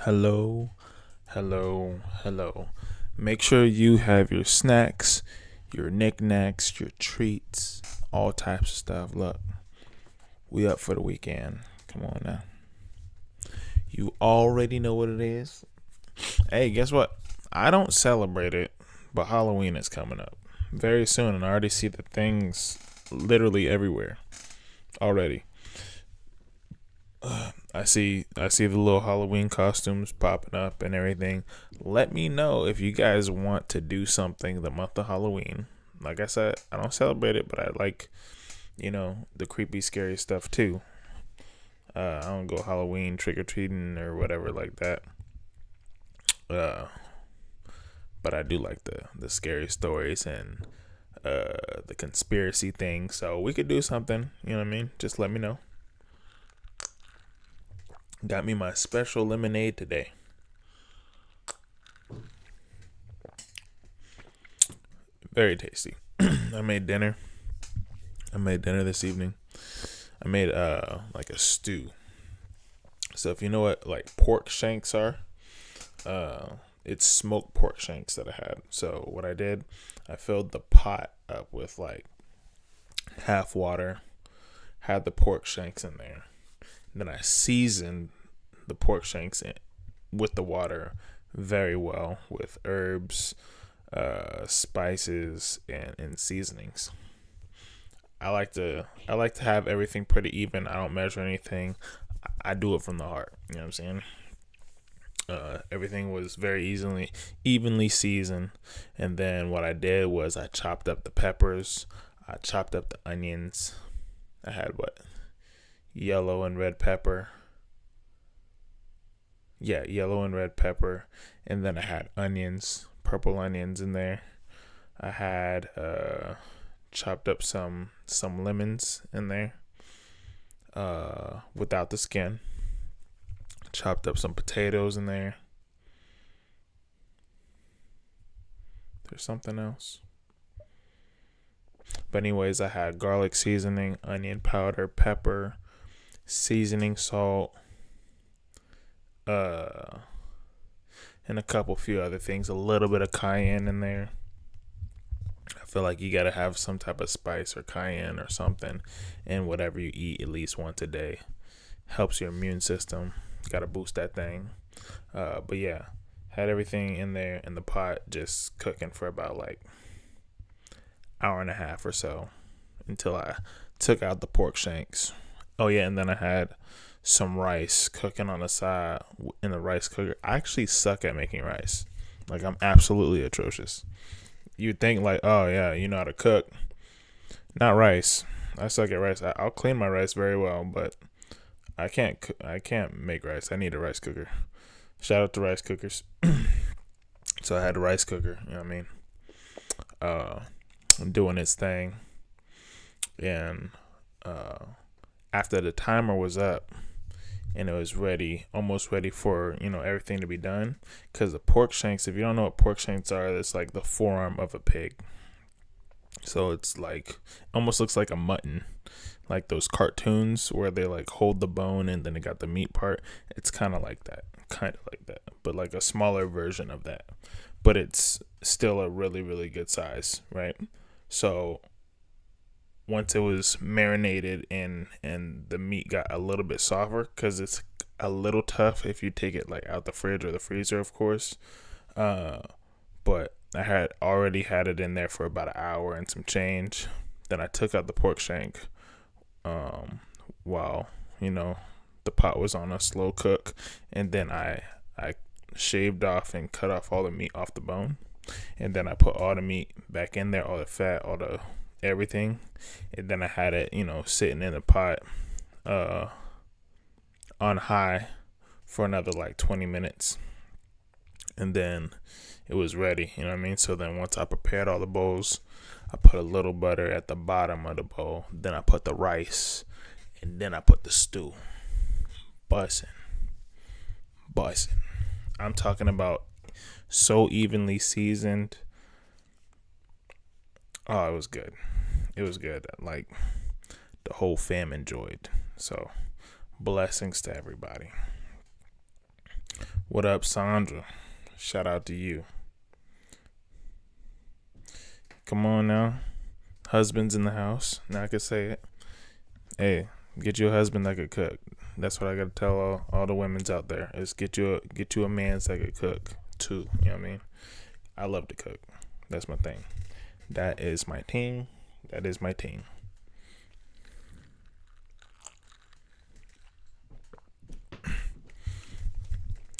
Hello, hello, hello. Make sure you have your snacks, your knickknacks, your treats, all types of stuff. Look, we up for the weekend. Come on now. You already know what it is. Hey, guess what? I don't celebrate it, but Halloween is coming up very soon, and I already see the things literally everywhere already. I see the little Halloween costumes popping up and everything. Let me know if you guys want to do something the month of Halloween. Like I said, I don't celebrate it, but I like, the creepy, scary stuff too. I don't go Halloween trick or treating or whatever like that. Uh, but I do like the scary stories and the conspiracy thing. So we could do something. You know what I mean? Just let me know. Got me my special lemonade today. Very tasty. I made dinner. This evening. I made like a stew. So if you know what like pork shanks are, it's smoked pork shanks that I had. So what I did, I filled the pot up with like half water, had the pork shanks in there. And then I seasoned the pork shanks with the water very well with herbs, spices, and seasonings. I like to have everything pretty even. I don't measure anything. I do it from the heart. You know what I'm saying? Everything was very evenly seasoned, and then what I did was I chopped up the peppers, I chopped up the onions. I had yellow and red pepper. Yeah, yellow and red pepper, and then I had onions, purple onions in there. I had chopped up some lemons in there, without the skin. Chopped up some potatoes in there. There's something else. But anyways, I had garlic seasoning, onion powder, pepper, seasoning salt, and a few other things. A little bit of cayenne in there. I feel like you gotta have some type of spice or cayenne or something in whatever you eat at least once a day. Helps your immune system. Gotta boost that thing. But yeah, had everything in there in the pot, just cooking for about like hour and a half or so until I took out the pork shanks. Oh yeah, and then I had some rice cooking on the side in the rice cooker. I actually suck at making rice. Like I'm absolutely atrocious. You'd think like, oh yeah, you know how to cook. Not rice. I suck at rice. I'll clean my rice very well, but I can't make rice. I need a rice cooker. Shout out to rice cookers. So I had a rice cooker. You know what I mean? Doing its thing, and after the timer was up and it was ready, almost ready for everything to be done. Because the pork shanks, if you don't know what pork shanks are, it's like the forearm of a pig. So it's like almost looks like a mutton, like those cartoons where they like hold the bone and then it got the meat part. It's kind of like that, but like a smaller version of that. But it's still a really, really good size, right? So once it was marinated and the meat got a little bit softer, because it's a little tough if you take it like out the fridge or the freezer, of course. But I had already had it in there for about an hour and some change. Then I took out the pork shank, while the pot was on a slow cook, and then I shaved off and cut off all the meat off the bone, and then I put all the meat back in there, all the fat, all the everything, and then I had it sitting in the pot on high for another like 20 minutes, and then it was ready. You know what I mean? So then once I prepared all the bowls, I put a little butter at the bottom of the bowl. Then I put the rice, and then I put the stew. Bussin'. I'm talking about so evenly seasoned. Oh, it was good. Like the whole fam enjoyed. So blessings to everybody. What up, Sandra? Shout out to you. Come on now. Husbands in the house. Now I can say it. Hey, get you a husband that could cook. That's what I gotta tell all the women's out there is get you a man that could cook too. You know what I mean? I love to cook. That's my thing. That is my thing. That is my thing.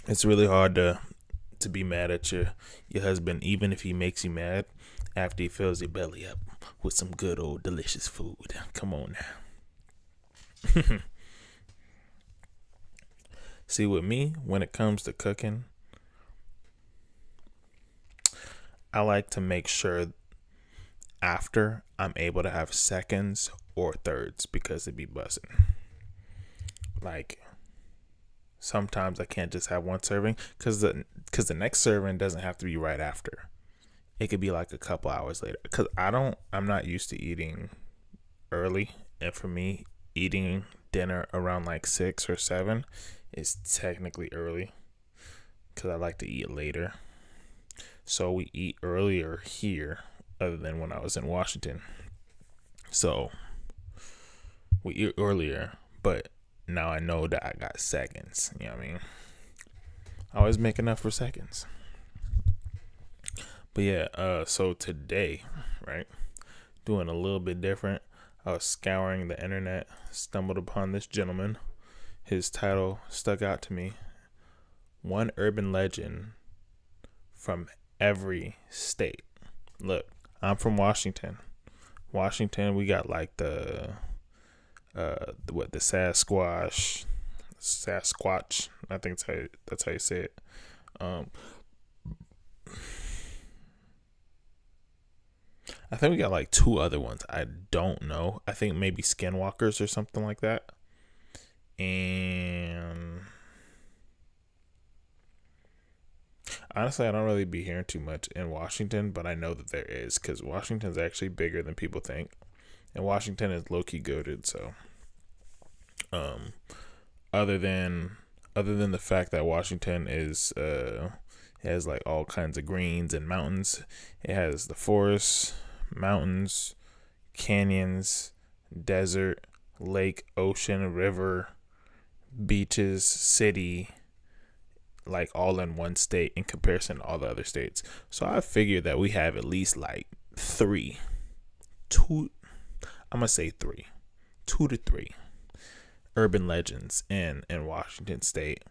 It's really hard to be mad at your husband, even if he makes you mad after he fills your belly up with some good old delicious food. Come on now. See, with me, when it comes to cooking, I like to make sure after I'm able to have seconds or thirds because it be buzzing. Like sometimes I can't just have one serving because the next serving doesn't have to be right after. It could be like a couple hours later because I'm not used to eating early, and for me, eating dinner around like 6 or 7 is technically early because I like to eat later. So we eat earlier here other than when I was in Washington. So we eat earlier, but now I know that I got seconds. You know what I mean? I always make enough for seconds. But yeah, so today, right, doing a little bit different. I was scouring the internet, stumbled upon this gentleman. His title stuck out to me. One urban legend from every state. Look, I'm from Washington. Washington, we got like the Sasquatch. I think that's how you say it. I think we got like 2 other ones. I don't know. I think maybe skinwalkers or something like that. And honestly, I don't really be hearing too much in Washington, but I know that there is because Washington's actually bigger than people think, and Washington is low key goated. So, other than the fact that Washington is has like all kinds of greens and mountains, it has the forests, mountains, canyons, desert, lake, ocean, river, beaches, city, like all in one state in comparison to all the other states. So I figured that we have at least like 2 to 3 urban legends in Washington state.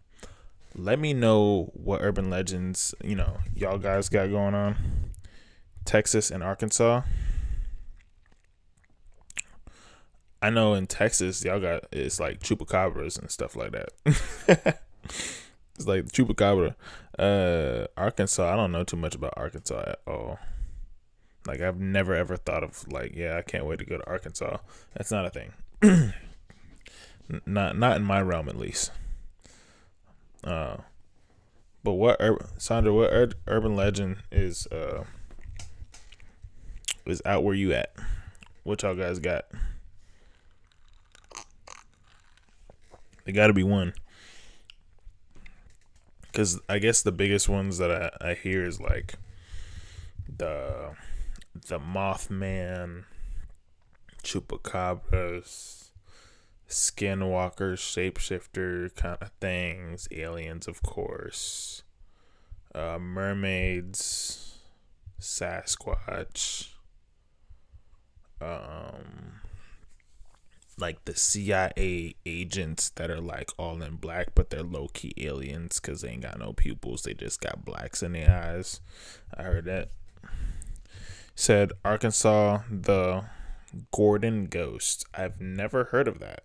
Let me know what urban legends, y'all guys got going on. Texas and Arkansas. I know in Texas, it's like chupacabras and stuff like that. It's like the chupacabra. Arkansas, I don't know too much about Arkansas at all. Like, I've never ever thought of like, yeah, I can't wait to go to Arkansas. That's not a thing. Not in my realm, at least. But Sandra, what urban legend is out where you at? What y'all guys got? There got to be one. Because I guess the biggest ones that I hear is like the Mothman, chupacabras, skinwalkers, shapeshifter kind of things, aliens, of course, mermaids, Sasquatch, like the CIA agents that are like all in black, but they're low key aliens because they ain't got no pupils. They just got blacks in their eyes. I heard that. Said Arkansas, the Gordon Ghost. I've never heard of that.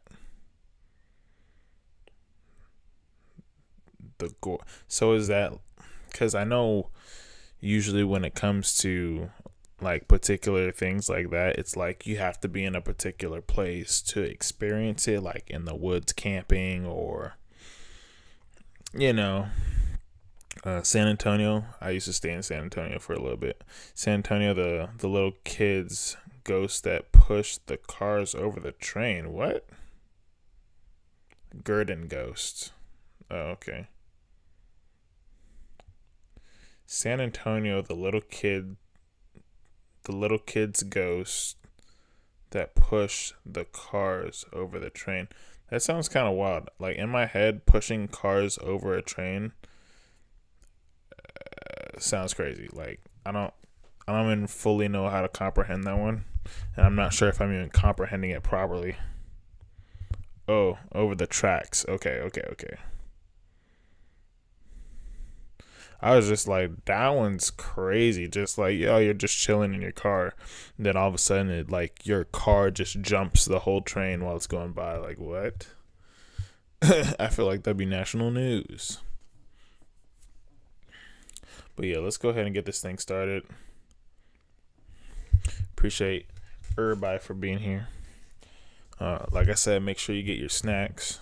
So is that because I know usually when it comes to like particular things like that, it's like you have to be in a particular place to experience it, like in the woods camping or San Antonio. I used to stay in San Antonio for a little bit. San Antonio, the little kids ghost that pushed the cars over the train. What? Gurdon ghost. Oh, okay. San Antonio, the little kid's ghost that pushed the cars over the train. That sounds kind of wild. Like in my head, pushing cars over a train sounds crazy. Like I don't even fully know how to comprehend that one, and I'm not sure if I'm even comprehending it properly. Oh, over the tracks. Okay. I was just like, that one's crazy. Just like, yo, you're just chilling in your car. And then all of a sudden, your car just jumps the whole train while it's going by. Like, what? I feel like that'd be national news. But yeah, let's go ahead and get this thing started. Appreciate everybody for being here. Like I said, make sure you get your snacks,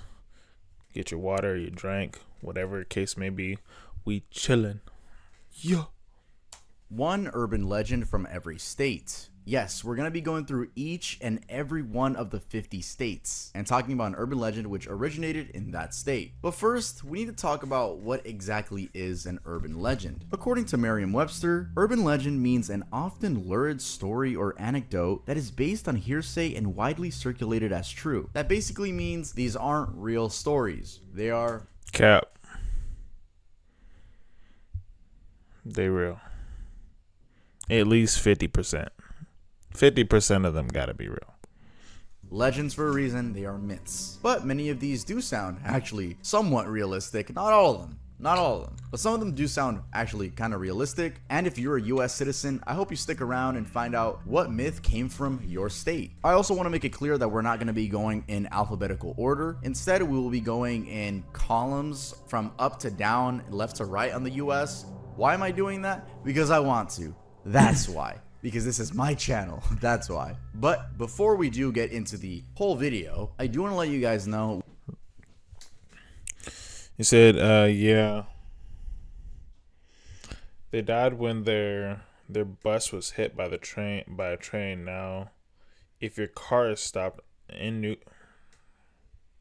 get your water, your drink, whatever the case may be. We chillin'. Yeah. One urban legend from every state. Yes, we're going to be going through each and every one of the 50 states and talking about an urban legend which originated in that state. But first, we need to talk about what exactly is an urban legend. According to Merriam-Webster, urban legend means an often lurid story or anecdote that is based on hearsay and widely circulated as true. That basically means these aren't real stories. They are cap. They real. At least 50%. 50% of them gotta be real. legends for a reason. They are myths. But many of these do sound actually somewhat realistic. Not all of them. Not all of them, but some of them do sound actually kind of realistic. And if you're a US citizen, I hope you stick around and find out what myth came from your state. I also want to make it clear that we're not going to be going in alphabetical order. Instead, we will be going in columns from up to down, left to right on the US. Why am I doing that? Because I want to. That's why. Because this is my channel. That's why. But before we do get into the whole video, I do want to let you guys know. He said, yeah, they died when their bus was hit by a train. Now, if your car is stopped in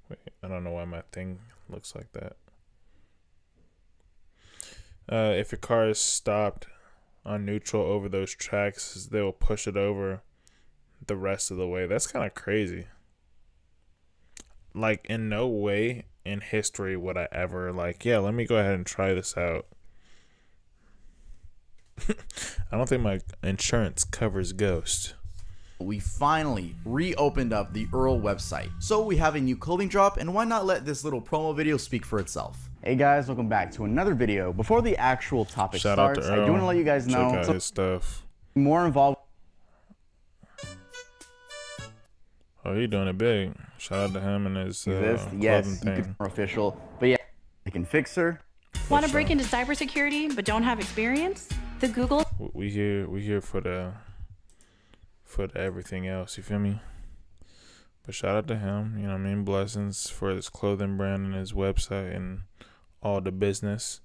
Wait, I don't know why my thing looks like that. If your car is stopped on neutral over those tracks, they will push it over the rest of the way. That's kind of crazy. Like, in no way in history would I ever let me go ahead and try this out. I don't think my insurance covers ghosts. We finally reopened up the Earl website. So we have a new clothing drop, and why not let this little promo video speak for itself? Hey guys, welcome back to another video. Before the actual topic starts, I do want to let you guys know check out his stuff. More involved. Oh, he doing it big. Shout out to him and his yes, thing. More official. But yeah, I can fix her. Want to break into cybersecurity but don't have experience? The Google. We here for the everything else. You feel me? But shout out to him. You know what I mean? Blessings for his clothing brand and his website and all the business.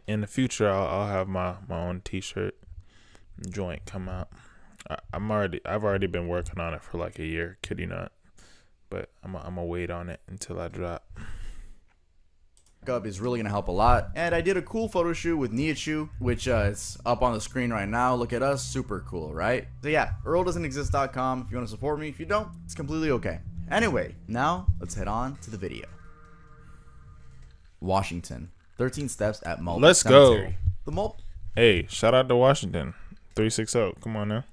In the future, I'll have my own T-shirt joint come out. I've already been working on it for like a year, kid you not, but I'm gonna wait on it until I drop. Up is really gonna help a lot, and I did a cool photo shoot with Niachu, which is up on the screen right now. Look at us, super cool, right? So yeah, earldoesn't-exist.com if you want to support me. If you don't, it's completely okay. Anyway, now let's head on to the video. Washington, 13 steps at Mulberry. Let's Cemetery. go. Hey, shout out to Washington, 360. Come on now.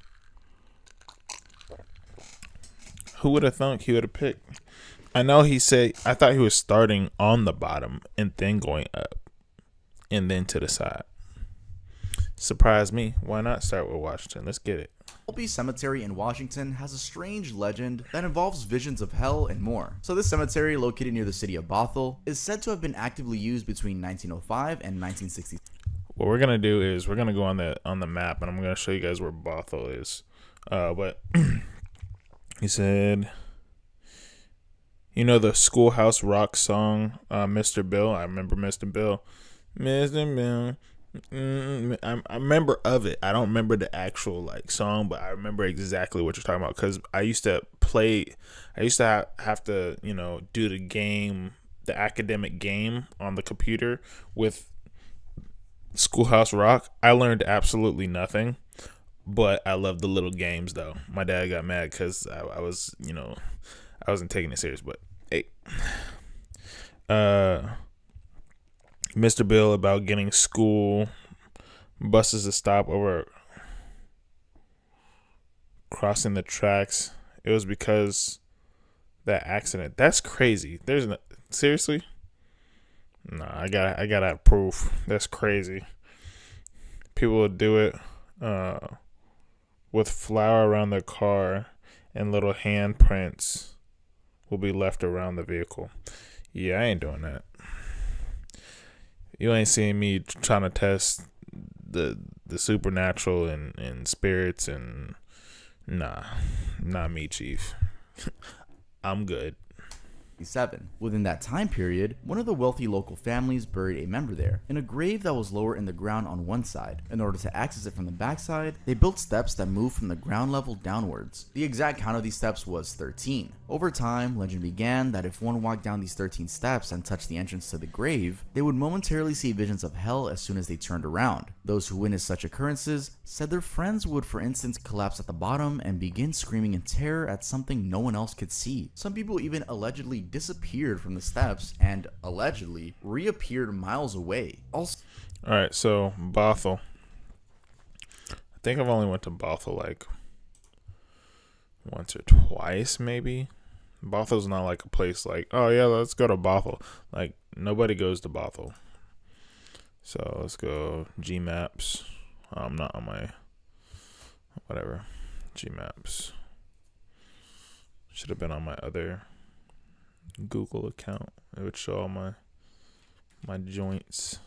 Who would have thunk he would have picked? I know I thought he was starting on the bottom and then going up and then to the side. Surprised me. Why not start with Washington? Let's get it. Mulberry Cemetery in Washington has a strange legend that involves visions of hell and more. So this cemetery, located near the city of Bothell, is said to have been actively used between 1905 and 1960. What we're gonna do is we're gonna go on the map and I'm gonna show you guys where Bothell is. But he said, you know the Schoolhouse Rock song, Mr. Bill? I remember Mr. Bill. Mr. Bill. I remember of it. I don't remember the actual song, but I remember exactly what you're talking about because I used to have to do the academic game on the computer with Schoolhouse Rock. I learned absolutely nothing, but I love the little games though. My dad got mad because I was, I wasn't taking it serious. But hey, uh, Mr. Bill about getting school buses to stop over crossing the tracks. It was because that accident. That's crazy. There's no, seriously. No, I gotta have proof. That's crazy. People would do it with flour around their car, and little handprints will be left around the vehicle. Yeah, I ain't doing that. You ain't seeing me trying to test the supernatural and spirits and nah, not me, Chief. I'm good. Within that time period, one of the wealthy local families buried a member there, in a grave that was lower in the ground on one side. In order to access it from the backside, they built steps that moved from the ground level downwards. The exact count of these steps was 13. Over time, legend began that if one walked down these 13 steps and touched the entrance to the grave, they would momentarily see visions of hell as soon as they turned around. Those who witnessed such occurrences said their friends would, for instance, collapse at the bottom and begin screaming in terror at something no one else could see. Some people even allegedly disappeared from the steps and allegedly reappeared miles away. Also, all right, so Bothell. I think I've only went to Bothell like once or twice, maybe. Bothell's not like a place like, oh yeah, let's go to Bothell. Like nobody goes to Bothell. So let's go Gmaps. I'm not on my whatever Gmaps. Should have been on my other Google account. It would show all my joints.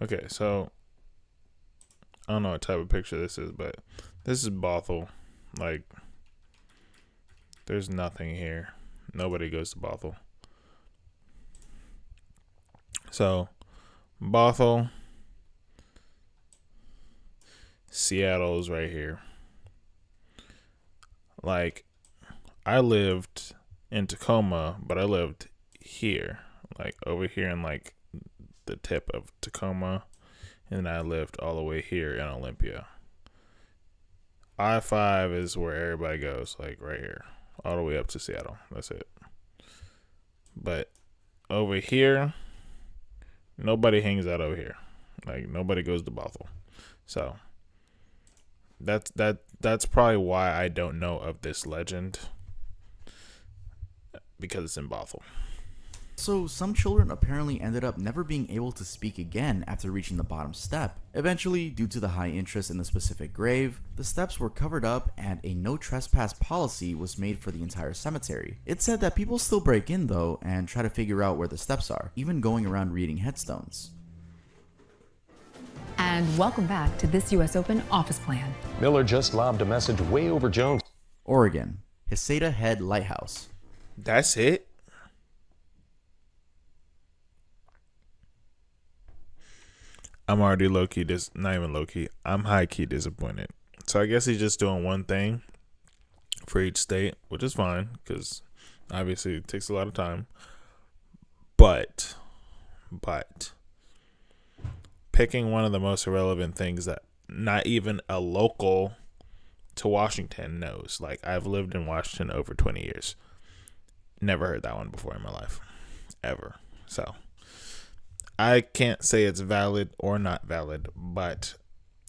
Okay, so I don't know what type of picture this is, but this is Bothell. Like, there's nothing here. Nobody goes to Bothell. So, Bothell, Seattle is right here. Like, I lived in Tacoma, but I lived here, like over here in like the tip of Tacoma, and I lived all the way here in Olympia. I-5 is where everybody goes, like right here, all the way up to Seattle. That's it. But over here, nobody hangs out over here. Like nobody goes to Bothell. So that's probably why I don't know of this legend, because it's in Bothell. So some children apparently ended up never being able to speak again after reaching the bottom step. Eventually, due to the high interest in the specific grave, the steps were covered up and a no trespass policy was made for the entire cemetery. It's said that people still break in though and try to figure out where the steps are, even going around reading headstones. And welcome back to this U.S. Open office plan. Miller just lobbed a message way over Jones. Oregon, Heceta Head Lighthouse. That's it? I'm already low-key, not even low-key, I'm high-key disappointed. So I guess he's just doing one thing for each state, which is fine, because obviously it takes a lot of time. But, picking one of the most irrelevant things that not even a local to Washington knows. Like, I've lived in Washington over 20 years. Never heard that one before in my life. Ever. So I can't say it's valid or not valid, but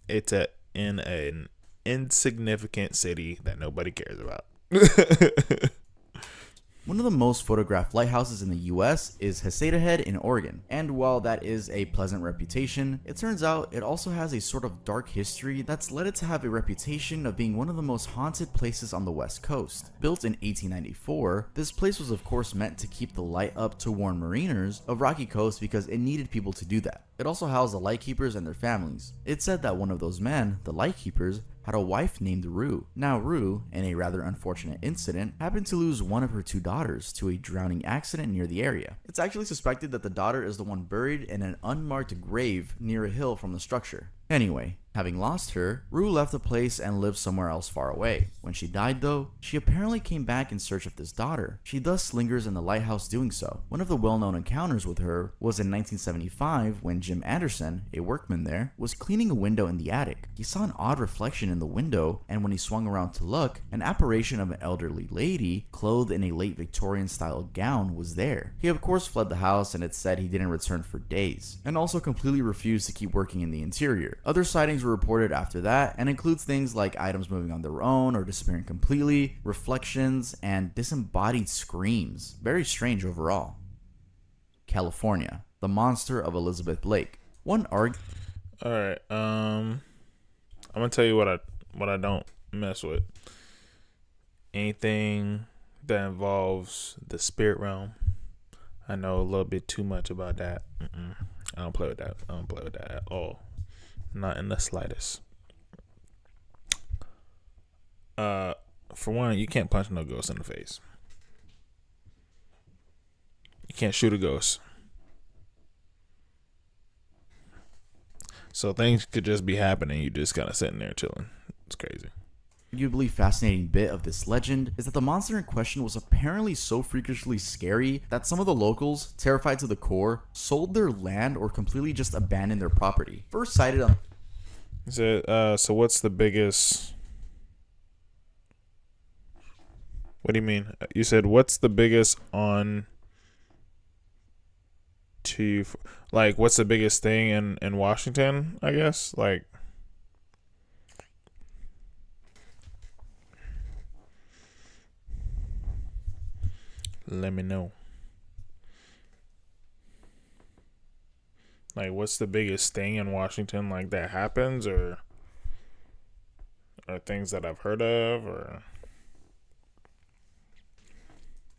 it's in an insignificant city that nobody cares about. One of the most photographed lighthouses in the US is Heceta Head in Oregon, and while that is a pleasant reputation, it turns out it also has a sort of dark history that's led it to have a reputation of being one of the most haunted places on the West Coast. Built in 1894, this place was of course meant to keep the light up to warn mariners of Rocky Coast because it needed people to do that. It also housed the lightkeepers and their families. It's said that one of those men, the lightkeepers, had a wife named Rue. Now Rue, in a rather unfortunate incident, happened to lose one of her two daughters to a drowning accident near the area. It's actually suspected that the daughter is the one buried in an unmarked grave near a hill from the structure. Anyway, Having lost her, Rue left the place and lived somewhere else far away. When she died though, she apparently came back in search of this daughter. She thus lingers in the lighthouse doing so. One of the well-known encounters with her was in 1975 when Jim Anderson, a workman there, was cleaning a window in the attic. He saw an odd reflection in the window, and when he swung around to look, an apparition of an elderly lady clothed in a late Victorian style gown was there. He of course fled the house, and it said he didn't return for days, and also completely refused to keep working in the interior. Other sightings were reported after that, and includes things like items moving on their own or disappearing completely, reflections, and disembodied screams. Very strange overall. California, the monster of Elizabeth Lake. One arg. All right. I'm gonna tell you what I don't mess with. Anything that involves the spirit realm. I know a little bit too much about that. I don't play with that. I don't play with that at all. Not in the slightest. For one, you can't punch no ghost in the face. You can't shoot a ghost. So things could just be happening. You just kind of sitting there chilling. It's crazy. Arguably fascinating bit of this legend is that the monster in question was apparently so freakishly scary that some of the locals, terrified to the core, sold their land or completely just abandoned their property. First sighted on. So what's the biggest? What do you mean? You said what's the biggest on? Like what's the biggest thing in Washington? I guess like. Let me know. Like, what's the biggest thing in Washington like that happens, or things that I've heard of, or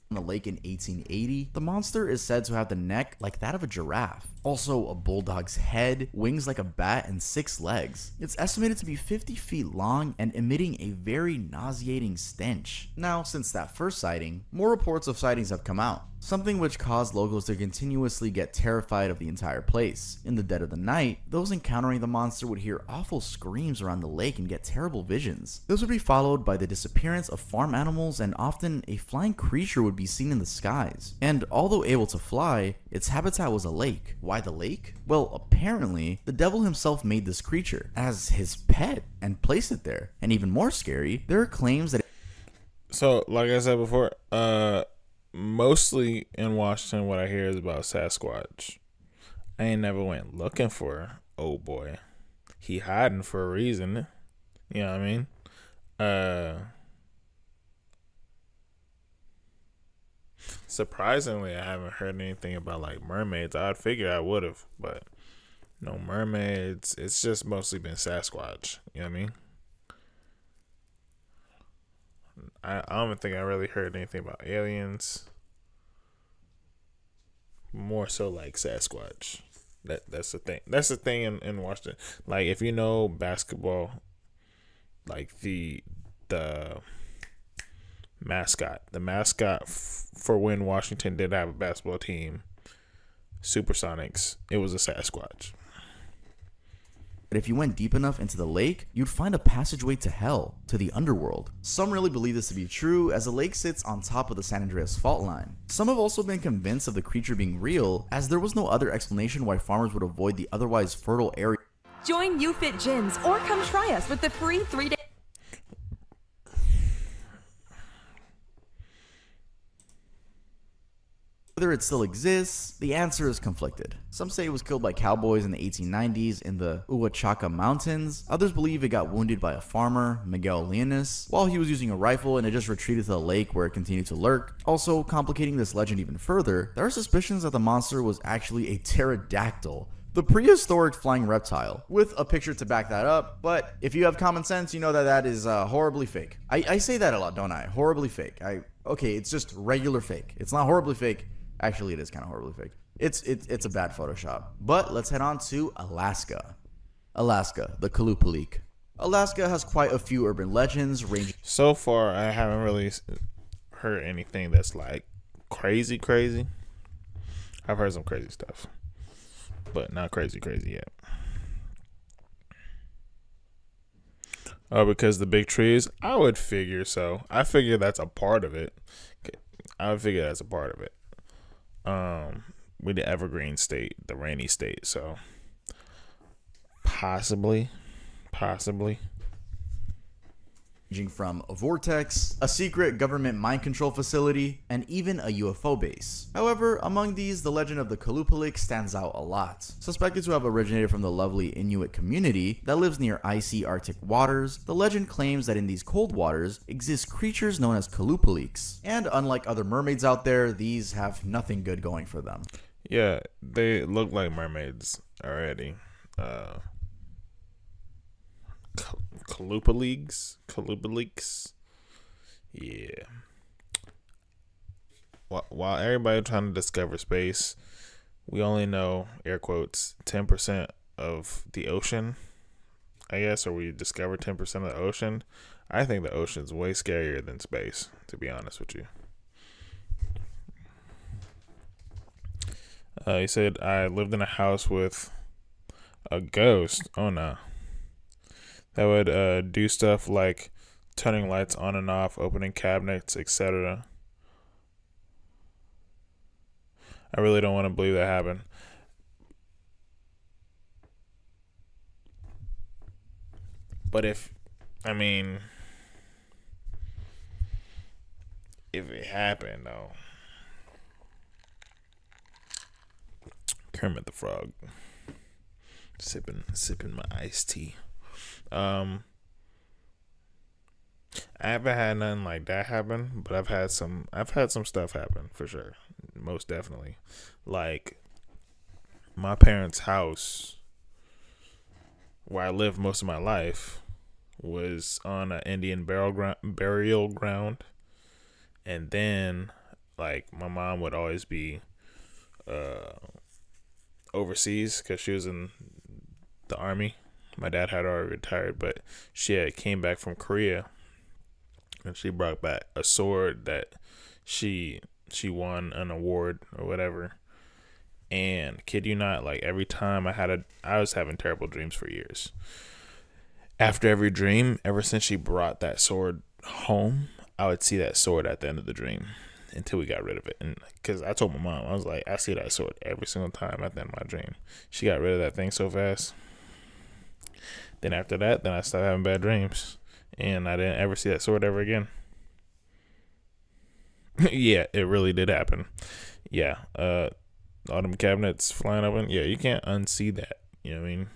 the lake in 1880, the monster is said to have the neck like that of a giraffe, also a bulldog's head, wings like a bat, and 6 legs. It's estimated to be 50 feet long and emitting a very nauseating stench. Now, since that first sighting, more reports of sightings have come out, something which caused locals to continuously get terrified of the entire place. In the dead of the night, those encountering the monster would hear awful screams around the lake and get terrible visions. This would be followed by the disappearance of farm animals, and often a flying creature would be seen in the skies. And although able to fly, its habitat was a lake. Why the lake? Well, apparently, the devil himself made this creature as his pet and placed it there. And even more scary, there are claims that so, like I said before, mostly in Washington, what I hear is about Sasquatch. I ain't never went looking for oh boy. He hiding for a reason. You know what I mean? Surprisingly, I haven't heard anything about like mermaids. I'd figure I would have, but no mermaids. It's just mostly been Sasquatch. You know what I mean? I don't think I really heard anything about aliens. More so like Sasquatch. That's the thing. That's the thing in Washington. Like if you know basketball, like the mascot. The mascot for when Washington did have a basketball team, Supersonics, it was a Sasquatch. But if you went deep enough into the lake, you'd find a passageway to hell, to the underworld. Some really believe this to be true, as the lake sits on top of the San Andreas fault line. Some have also been convinced of the creature being real, as there was no other explanation why farmers would avoid the otherwise fertile area. Join UFit Gyms or come try us with the free 3-day. Whether it still exists, the answer is conflicted. Some say it was killed by cowboys in the 1890s in the Uwachaca Mountains. Others believe it got wounded by a farmer, Miguel Leonis, while he was using a rifle, and it just retreated to the lake where it continued to lurk. Also, complicating this legend even further, there are suspicions that the monster was actually a pterodactyl, the prehistoric flying reptile, with a picture to back that up. But if you have common sense, you know that that is horribly fake. I say that a lot, don't I? Horribly fake. Okay, it's just regular fake. It's not horribly fake. Actually, it is kind of horribly fake. It's a bad Photoshop. But let's head on to Alaska. Alaska, the Kalupalik. Alaska has quite a few urban legends ranging. So far, I haven't really heard anything that's like crazy. I've heard some crazy stuff, but not crazy yet. Oh, because the big trees? I would figure so. I figure that's a part of it. I would figure that's a part of it. With the evergreen state, the rainy state, so possibly. Ranging from a vortex, a secret government mind control facility, and even a UFO base. However, among these, the legend of the Kalupalik stands out a lot. Suspected to have originated from the lovely Inuit community that lives near icy Arctic waters, the legend claims that in these cold waters exist creatures known as Kalupaliks. And unlike other mermaids out there, these have nothing good going for them. Yeah, they look like mermaids already. Kalupaliks. Yeah. While everybody trying to discover space, we only know, air quotes, 10% of the ocean, I guess, or we discovered 10% of the ocean. I think the ocean's way scarier than space, to be honest with you. He said, I lived in a house with a ghost. Oh, no. That would do stuff like turning lights on and off, opening cabinets, etc. I really don't want to believe that happened. But if it happened, though. Kermit the Frog. Sipping my iced tea. I haven't had nothing like that happen, but I've had some stuff happen for sure. Most definitely. Like my parents' house where I lived most of my life was on an Indian burial ground. And then like my mom would always be overseas because she was in the army. My dad had already retired, but she had came back from Korea, and she brought back a sword that she won an award or whatever. And kid you not, like every time I was having terrible dreams for years. After every dream, ever since she brought that sword home, I would see that sword at the end of the dream until we got rid of it. And because I told my mom, I was like, I see that sword every single time at the end of my dream. She got rid of that thing so fast. Then after that, I started having bad dreams, and I didn't ever see that sword ever again. Yeah, it really did happen. Yeah, all them cabinets flying open. Yeah, you can't unsee that. You know what I mean?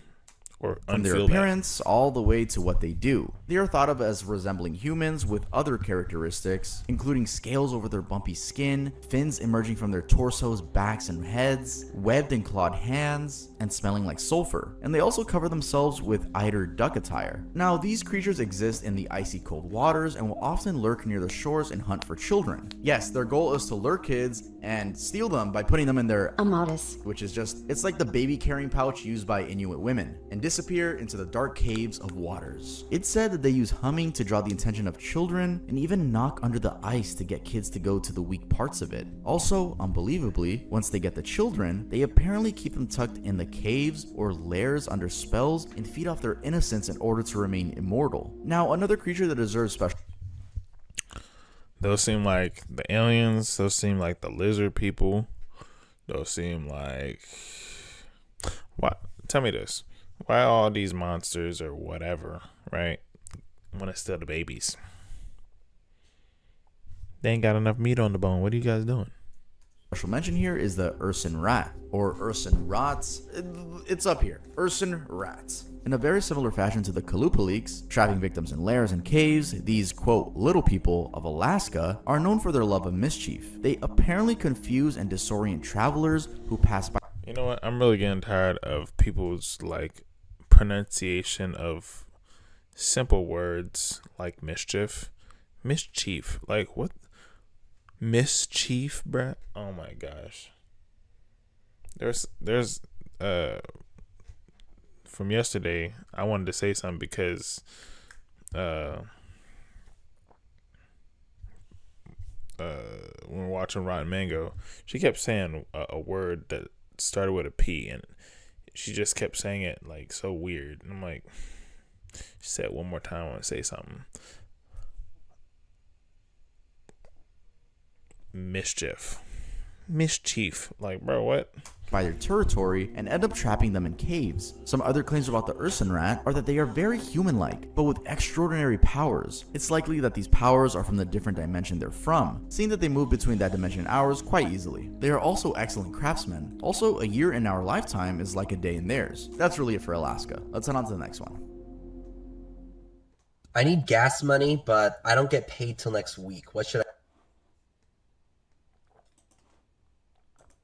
Or From their unfeel appearance all the way to what they do. They are thought of as resembling humans with other characteristics, including scales over their bumpy skin, fins emerging from their torsos, backs, and heads, webbed and clawed hands, and smelling like sulfur. And they also cover themselves with eider duck attire. Now, these creatures exist in the icy cold waters and will often lurk near the shores and hunt for children. Yes, their goal is to lure kids and steal them by putting them in their amadas, which is just, it's like the baby carrying pouch used by Inuit women, and disappear into the dark caves of waters. It's said that they use humming to draw the attention of children and even knock under the ice to get kids to go to the weak parts of it. Also, unbelievably, once they get the children, they apparently keep them tucked in the caves or lairs under spells and feed off their innocence in order to remain immortal. Now, another creature that deserves special. Those seem like the aliens. Those seem like the lizard people. Those seem like... What? Tell me this. Why all these monsters or whatever, right, want to steal the babies? They ain't got enough meat on the bone. What are you guys doing? Special mention here is the Urson rat, or Urson rats. It's up here. Urson rats. In a very similar fashion to the Kalupaliks, trapping victims in lairs and caves, these, quote, little people of Alaska are known for their love of mischief. They apparently confuse and disorient travelers who pass by. You know what? I'm really getting tired of people's, like, pronunciation of simple words like mischief. Mischief. Like, what? Mischief, bruh? Oh, my gosh. There's from yesterday, I wanted to say something because when we're watching Rotten Mango, she kept saying a word that started with a P, and she just kept saying it like so weird. And I'm like, Say it one more time. I want to say something. Mischief. Like, bro, what? By their territory and end up trapping them in caves. Some other claims about the Urson rat are that they are very human-like, but with extraordinary powers. It's likely that these powers are from the different dimension they're from, seeing that they move between that dimension and ours quite easily. They are also excellent craftsmen. Also, a year in our lifetime is like a day in theirs. That's really it for Alaska. Let's head on to the next one. I need gas money, but I don't get paid till next week. What should I...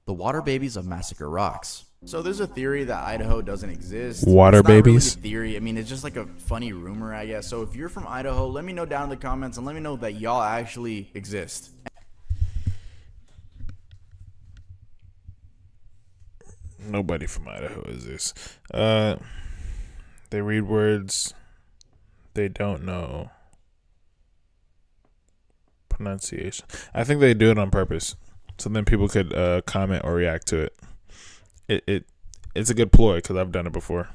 The water babies of Massacre Rocks. So there's a theory that Idaho doesn't exist. Water It's not really babies? a theory. I mean, it's just like a funny rumor, I guess. So if you're from Idaho, let me know down in the comments and let me know that y'all actually exist. Nobody from Idaho is this. They read words they don't know. Pronunciation. I think they do it on purpose, so then people could comment or react to it. It's a good ploy because I've done it before.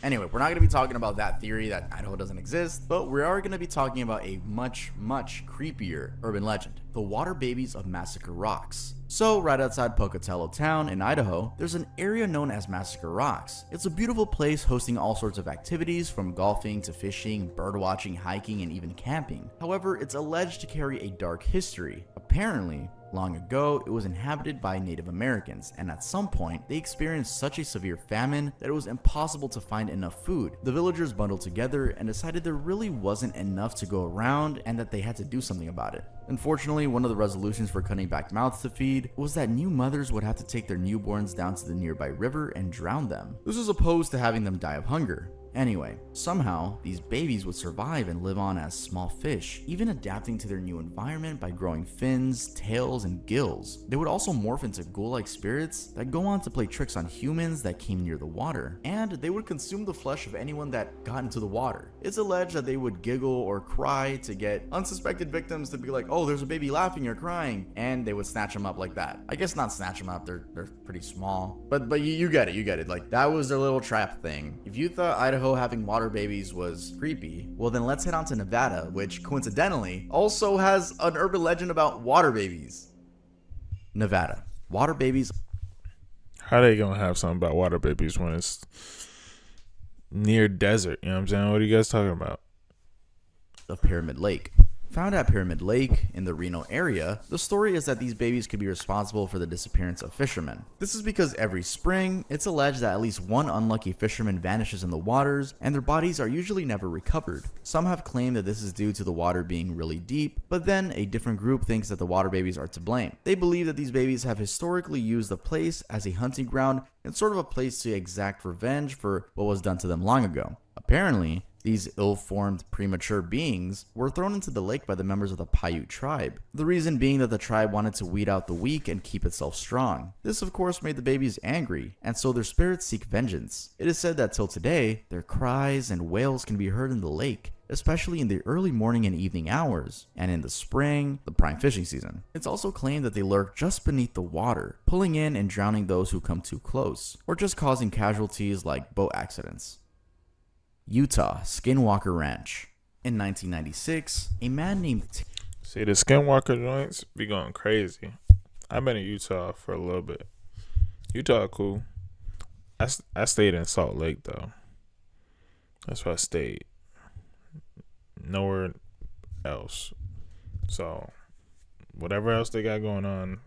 Anyway, we're not going to be talking about that theory that Idaho doesn't exist, but we are going to be talking about a much, much creepier urban legend, the water babies of Massacre Rocks. So, right outside Pocatello town in Idaho, there's an area known as Massacre Rocks. It's a beautiful place hosting all sorts of activities from golfing to fishing, birdwatching, hiking, and even camping. However, it's alleged to carry a dark history. Apparently, long ago, it was inhabited by Native Americans, and at some point, they experienced such a severe famine that it was impossible to find enough food. The villagers bundled together and decided there really wasn't enough to go around and that they had to do something about it. Unfortunately, one of the resolutions for cutting back mouths to feed was that new mothers would have to take their newborns down to the nearby river and drown them. This was opposed to having them die of hunger. Anyway, somehow, these babies would survive and live on as small fish, even adapting to their new environment by growing fins, tails, and gills. They would also morph into ghoul-like spirits that go on to play tricks on humans that came near the water, and they would consume the flesh of anyone that got into the water. It's alleged that they would giggle or cry to get unsuspected victims to be like, oh, there's a baby laughing or crying, and they would snatch them up like that. I guess not snatch them up, they're pretty small, but you get it, like that was their little trap thing. If you thought Idaho having water babies was creepy, well then let's head on to Nevada, which coincidentally also has an urban legend about water babies. Nevada. Water babies. How they gonna have something about water babies when it's near desert? You know what I'm saying? What are you guys talking about? Of Pyramid Lake. Found at Pyramid Lake in the Reno area, the story is that these babies could be responsible for the disappearance of fishermen. This is because every spring, it's alleged that at least one unlucky fisherman vanishes in the waters, and their bodies are usually never recovered. Some have claimed that this is due to the water being really deep, but then a different group thinks that the water babies are to blame. They believe that these babies have historically used the place as a hunting ground and sort of a place to exact revenge for what was done to them long ago. Apparently, these ill-formed, premature beings were thrown into the lake by the members of the Paiute tribe. The reason being that the tribe wanted to weed out the weak and keep itself strong. This of course made the babies angry, and so their spirits seek vengeance. It is said that till today, their cries and wails can be heard in the lake, especially in the early morning and evening hours, and in the spring, the prime fishing season. It's also claimed that they lurk just beneath the water, pulling in and drowning those who come too close, or just causing casualties like boat accidents. Utah Skinwalker Ranch. In 1996, a man named See, the skinwalker joints be going crazy. I've been in Utah for a little bit. Utah cool. I stayed in Salt Lake though. That's where I stayed. Nowhere else. So whatever else they got going on.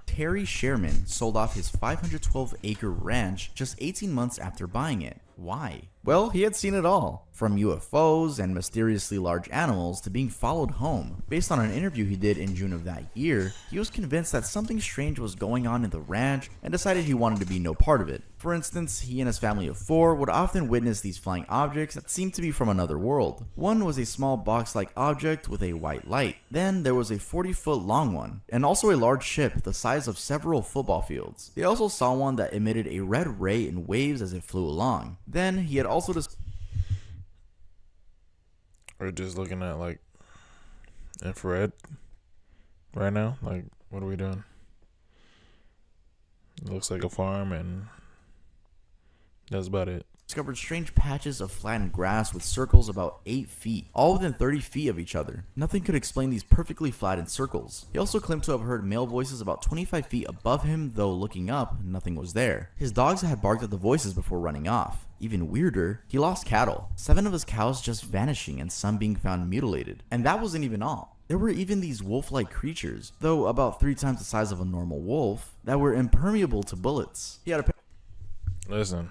Terry Sherman sold off his 512-acre ranch just 18 months after buying it. Why? Well, he had seen it all, from UFOs and mysteriously large animals to being followed home. Based on an interview he did in June of that year, he was convinced that something strange was going on in the ranch and decided he wanted to be no part of it. For instance, he and his family of 4 would often witness these flying objects that seemed to be from another world. One was a small box-like object with a white light. Then there was a 40-foot long one, and also a large ship the size of several football fields. They also saw one that emitted a red ray in waves as it flew along. Then he had also We're just looking at like infrared right now. Like, what are we doing? It looks like a farm, and that's about it. discovered strange patches of flattened grass with circles about 8 feet, all within 30 feet of each other. Nothing could explain these perfectly flattened circles. He also claimed to have heard male voices about 25 feet above him, though looking up, nothing was there. His dogs had barked at the voices before running off. Even weirder, he lost cattle, 7 of his cows just vanishing and some being found mutilated. And that wasn't even all. There were even these wolf-like creatures, though about 3 times the size of a normal wolf, that were impermeable to bullets. He had a Listen.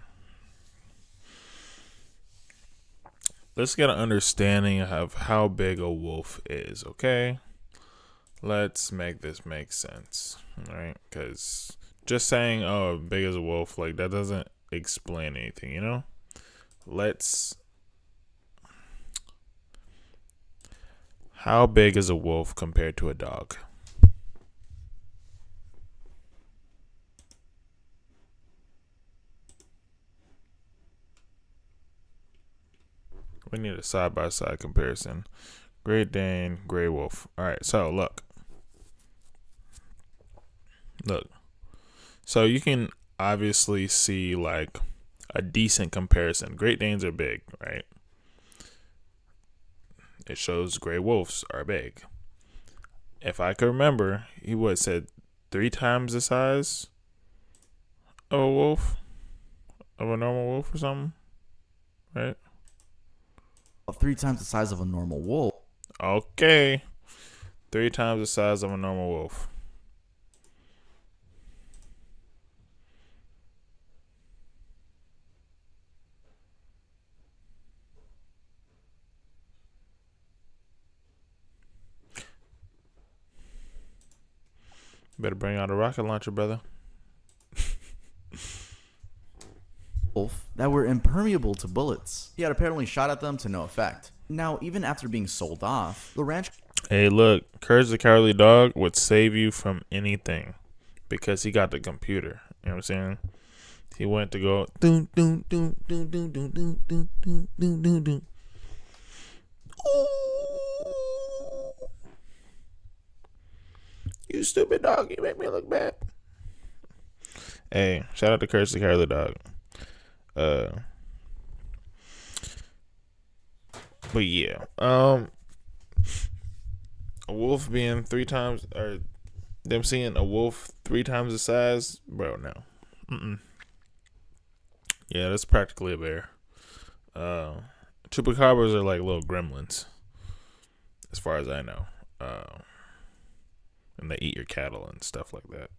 Let's get an understanding of how big a wolf is, okay? Let's make this make sense, right? Because just saying, oh, big as a wolf, like, that doesn't explain anything, you know? How big is a wolf compared to a dog? We need a side-by-side comparison. Great Dane, Grey Wolf. All right, so look. So you can obviously see like a decent comparison. Great Danes are big, right? It shows Grey Wolves are big. If I could remember, he said 3 times the size of a wolf, of a normal wolf or something, right? 3 times the size of a normal wolf. Okay. 3 times the size of a normal wolf. Better bring out a rocket launcher, brother. Wolf that were impermeable to bullets. He had apparently shot at them to no effect. Now, even after being sold off, the ranch. Hey, look, Courage the Cowardly Dog would save you from anything because he got the computer. You know what I'm saying? He went to go doon doon doon doon doon doon doon doon doon doon doon doon. You stupid dog, you make me look bad. Hey, shout out to Courage the Cowardly Dog. But yeah, a wolf being 3 times, or them seeing a wolf 3 times the size, bro, no. Yeah, that's practically a bear. Chupacabras are like little gremlins, as far as I know. And they eat your cattle and stuff like that.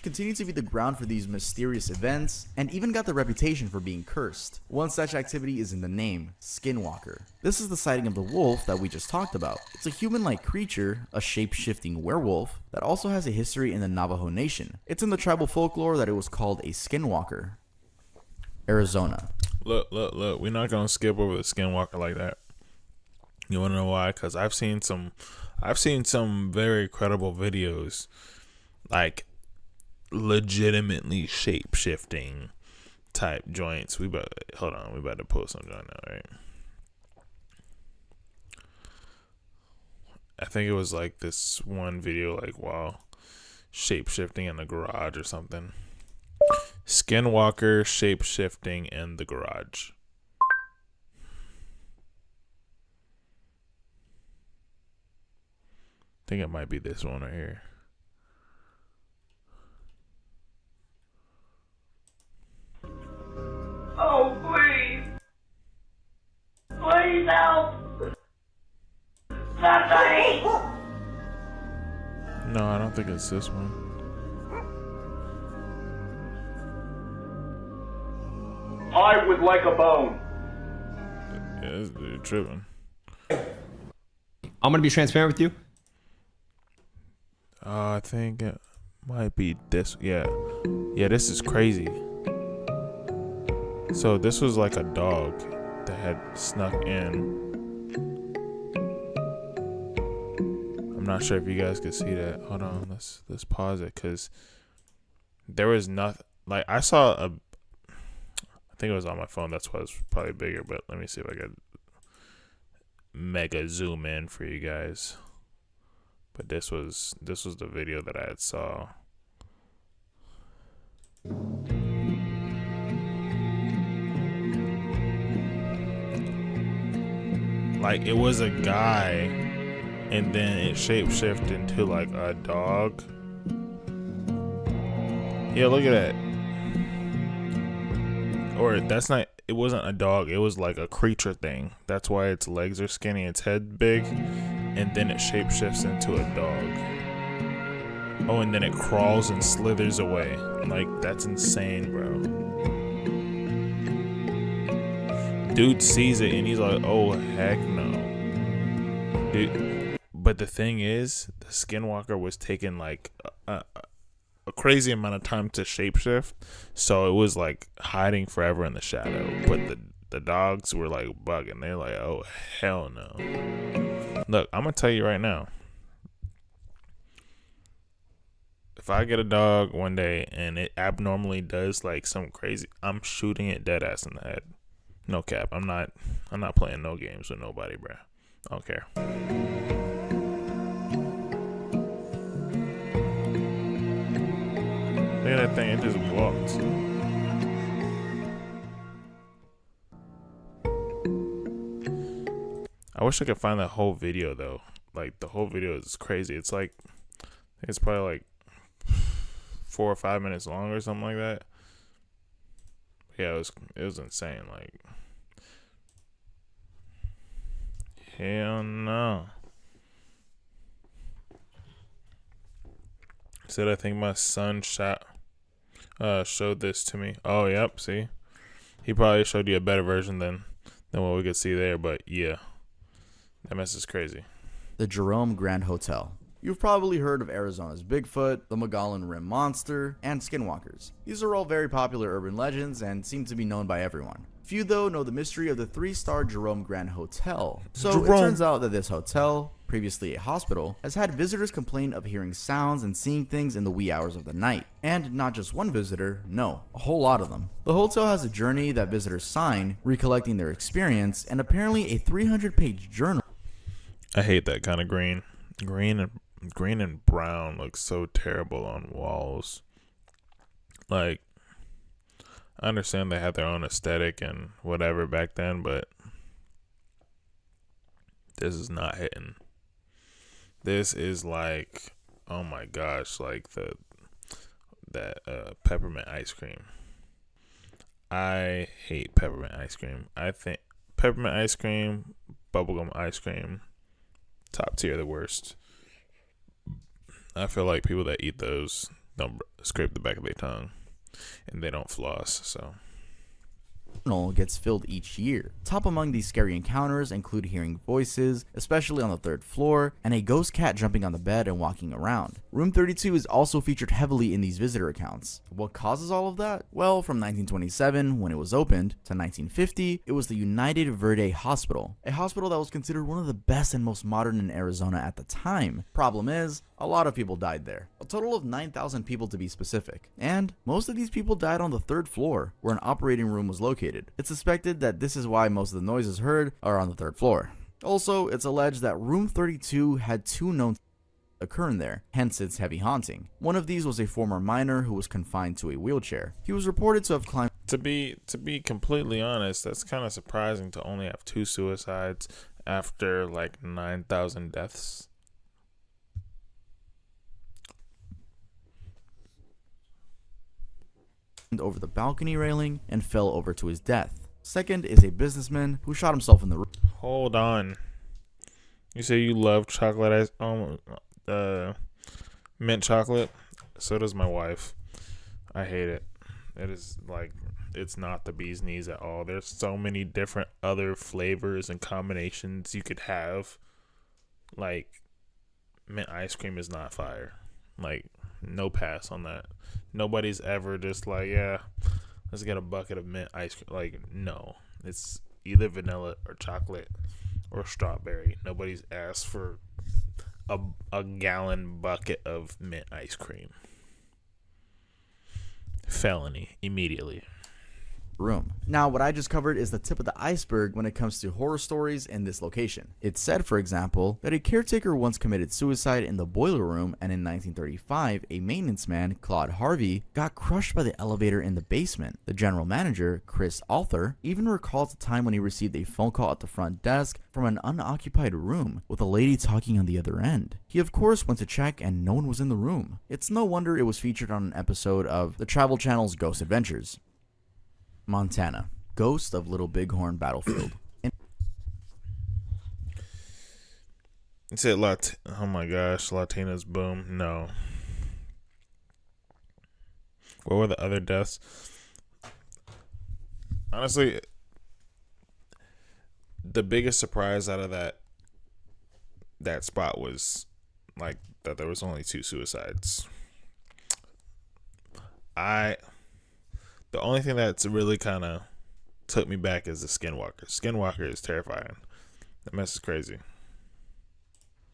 Continued to be the ground for these mysterious events, and even got the reputation for being cursed. One such activity is in the name, Skinwalker. This is the sighting of the wolf that we just talked about. It's a human-like creature, a shape-shifting werewolf, that also has a history in the Navajo Nation. It's in the tribal folklore that it was called a Skinwalker. Arizona. Look, we're not gonna skip over the Skinwalker like that. You wanna know why? Because I've seen some very credible videos, like legitimately shape shifting type joints. We about to post some joint now, right? I think it was like this one video, like while shape shifting in the garage or something. Skinwalker shape shifting in the garage. I think it might be this one right here. Oh, please! Please help! Somebody! No, I don't think it's this one. I would like a bone. Yeah, this dude tripping. I'm gonna be transparent with you. I think it might be this. Yeah, this is crazy. So this was like a dog that had snuck in. I'm not sure if you guys could see that. Hold on, let's pause it, because there was nothing. Like, I saw I think it was on my phone. That's why it's probably bigger. But let me see if I could mega zoom in for you guys. But this was the video that I had saw. like it was a guy, and then it shapeshifted into like a dog. Yeah, look at that. Or that's not. It wasn't a dog. It was like a creature thing. That's why its legs are skinny, its head big, and then it shapeshifts into a dog. Oh, and then it crawls and slithers away. Like, that's insane, bro. Dude sees it and he's like, oh, heck no. Dude. But the thing is, the Skinwalker was taking like a crazy amount of time to shapeshift, so it was like hiding forever in the shadow. But the dogs were like bugging. They're like, oh, hell no. Look, I'm gonna tell you right now. If I get a dog one day and it abnormally does like some crazy, I'm shooting it dead ass in the head. No cap. I'm not playing no games with nobody, bro. I don't care. Look at that thing. It just walked. I wish I could find that whole video though. Like the whole video is crazy. It's like, I think it's probably like 4 or 5 minutes long or something like that. Yeah, it was insane. Like, hell no. Said I think my son showed this to me. Oh, yep. See, he probably showed you a better version than what we could see there. But yeah, that mess is crazy. The Jerome Grand Hotel. You've probably heard of Arizona's Bigfoot, the Mogollon Rim Monster, and Skinwalkers. These are all very popular urban legends and seem to be known by everyone. Few, though, know the mystery of the 3-star Jerome Grand Hotel. So it turns out that this hotel, previously a hospital, has had visitors complain of hearing sounds and seeing things in the wee hours of the night. And not just one visitor, no, a whole lot of them. The hotel has a journey that visitors sign, recollecting their experience, and apparently a 300-page journal. I hate that kind of green. Green and brown looks so terrible on walls. Like, I understand they had their own aesthetic and whatever back then, but this is not hitting. This is like, oh my gosh, like that peppermint ice cream. I hate peppermint ice cream. I think peppermint ice cream, bubblegum ice cream, top tier, the worst. I feel like people that eat those don't scrape the back of their tongue and they don't floss, so. Gets filled each year. Top among these scary encounters include hearing voices, especially on the 3rd floor, and a ghost cat jumping on the bed and walking around. Room 32 is also featured heavily in these visitor accounts. What causes all of that? Well, from 1927, when it was opened, to 1950, it was the United Verde Hospital, a hospital that was considered one of the best and most modern in Arizona at the time. Problem is, a lot of people died there. A total of 9,000 people to be specific. And most of these people died on the 3rd floor, where an operating room was located. It's suspected that this is why most of the noises heard are on the 3rd floor. Also, it's alleged that room 32 had 2 known occurring there, hence its heavy haunting. One of these was a former miner who was confined to a wheelchair. He was reported to have climbed. To be completely honest, that's kind of surprising to only have 2 suicides after like 9,000 deaths. Over the balcony railing and fell over to his death. Second is a businessman who shot himself in the roof. Hold on. You say you love chocolate ice, mint chocolate? So does my wife. I hate it. It is like, it's not the bee's knees at all. There's so many different other flavors and combinations you could have. Like, mint ice cream is not fire. Like, no pass on that. Nobody's ever just like, yeah, let's get a bucket of mint ice cream. Like, no. It's either vanilla or chocolate or strawberry. Nobody's asked for a gallon bucket of mint ice cream. Felony immediately. room. Now, what I just covered is the tip of the iceberg when it comes to horror stories in this location. It's said, for example, that a caretaker once committed suicide in the boiler room, and in 1935, a maintenance man, Claude Harvey, got crushed by the elevator in the basement. The general manager, Chris Arthur, even recalls a time when he received a phone call at the front desk from an unoccupied room with a lady talking on the other end. He of course went to check and no one was in the room. It's no wonder it was featured on an episode of the Travel Channel's Ghost Adventures. Montana. Ghost of Little Bighorn Battlefield. It said oh my gosh, Latinas boom. No. What were the other deaths? Honestly, the biggest surprise out of that spot was like that there was only 2 suicides. The only thing that's really kind of took me back is the Skinwalker. Skinwalker is terrifying. That mess is crazy.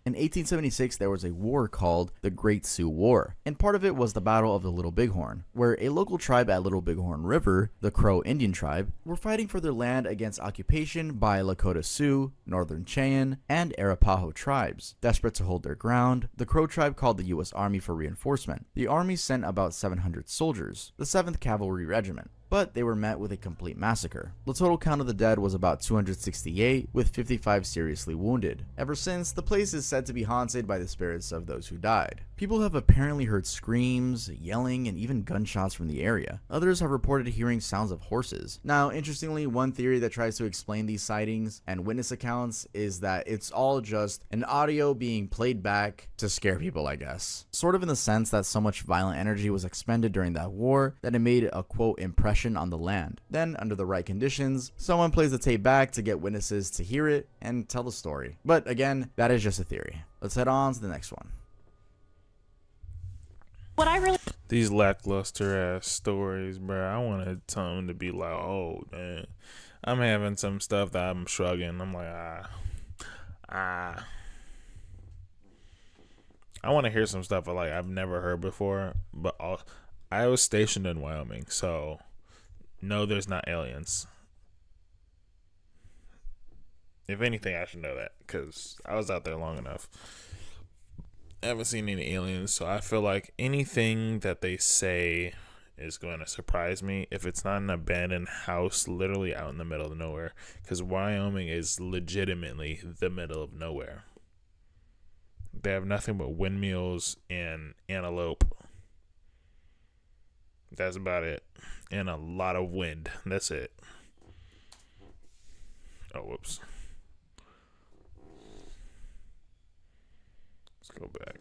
In 1876, there was a war called the Great Sioux War, and part of it was the Battle of the Little Bighorn, where a local tribe at Little Bighorn River, the Crow Indian tribe, were fighting for their land against occupation by Lakota Sioux, Northern Cheyenne, and Arapaho tribes. Desperate to hold their ground, the Crow tribe called the U.S. Army for reinforcement. The Army sent about 700 soldiers, the 7th Cavalry Regiment, but they were met with a complete massacre. The total count of the dead was about 268, with 55 seriously wounded. Ever since, the place is said to be haunted by the spirits of those who died. People have apparently heard screams, yelling, and even gunshots from the area. Others have reported hearing sounds of horses. Now, interestingly, one theory that tries to explain these sightings and witness accounts is that it's all just an audio being played back to scare people, I guess. Sort of in the sense that so much violent energy was expended during that war that it made a quote impression on the land. Then, under the right conditions, someone plays the tape back to get witnesses to hear it and tell the story. But again, that is just a theory. Let's head on to the next one. What I really These lackluster ass stories, bro. I wanted something to be like, oh man, I'm having some stuff that I'm shrugging. I'm like, I want to hear some stuff like I've never heard before. But I was stationed in Wyoming, so no, there's not aliens. If anything, I should know that because I was out there long enough. I haven't seen any aliens, so I feel like anything that they say is going to surprise me if it's not an abandoned house literally out in the middle of nowhere, because Wyoming is legitimately the middle of nowhere. They have nothing but windmills and antelope. That's about it. And a lot of wind. That's it. Oh, whoops. Let's go back.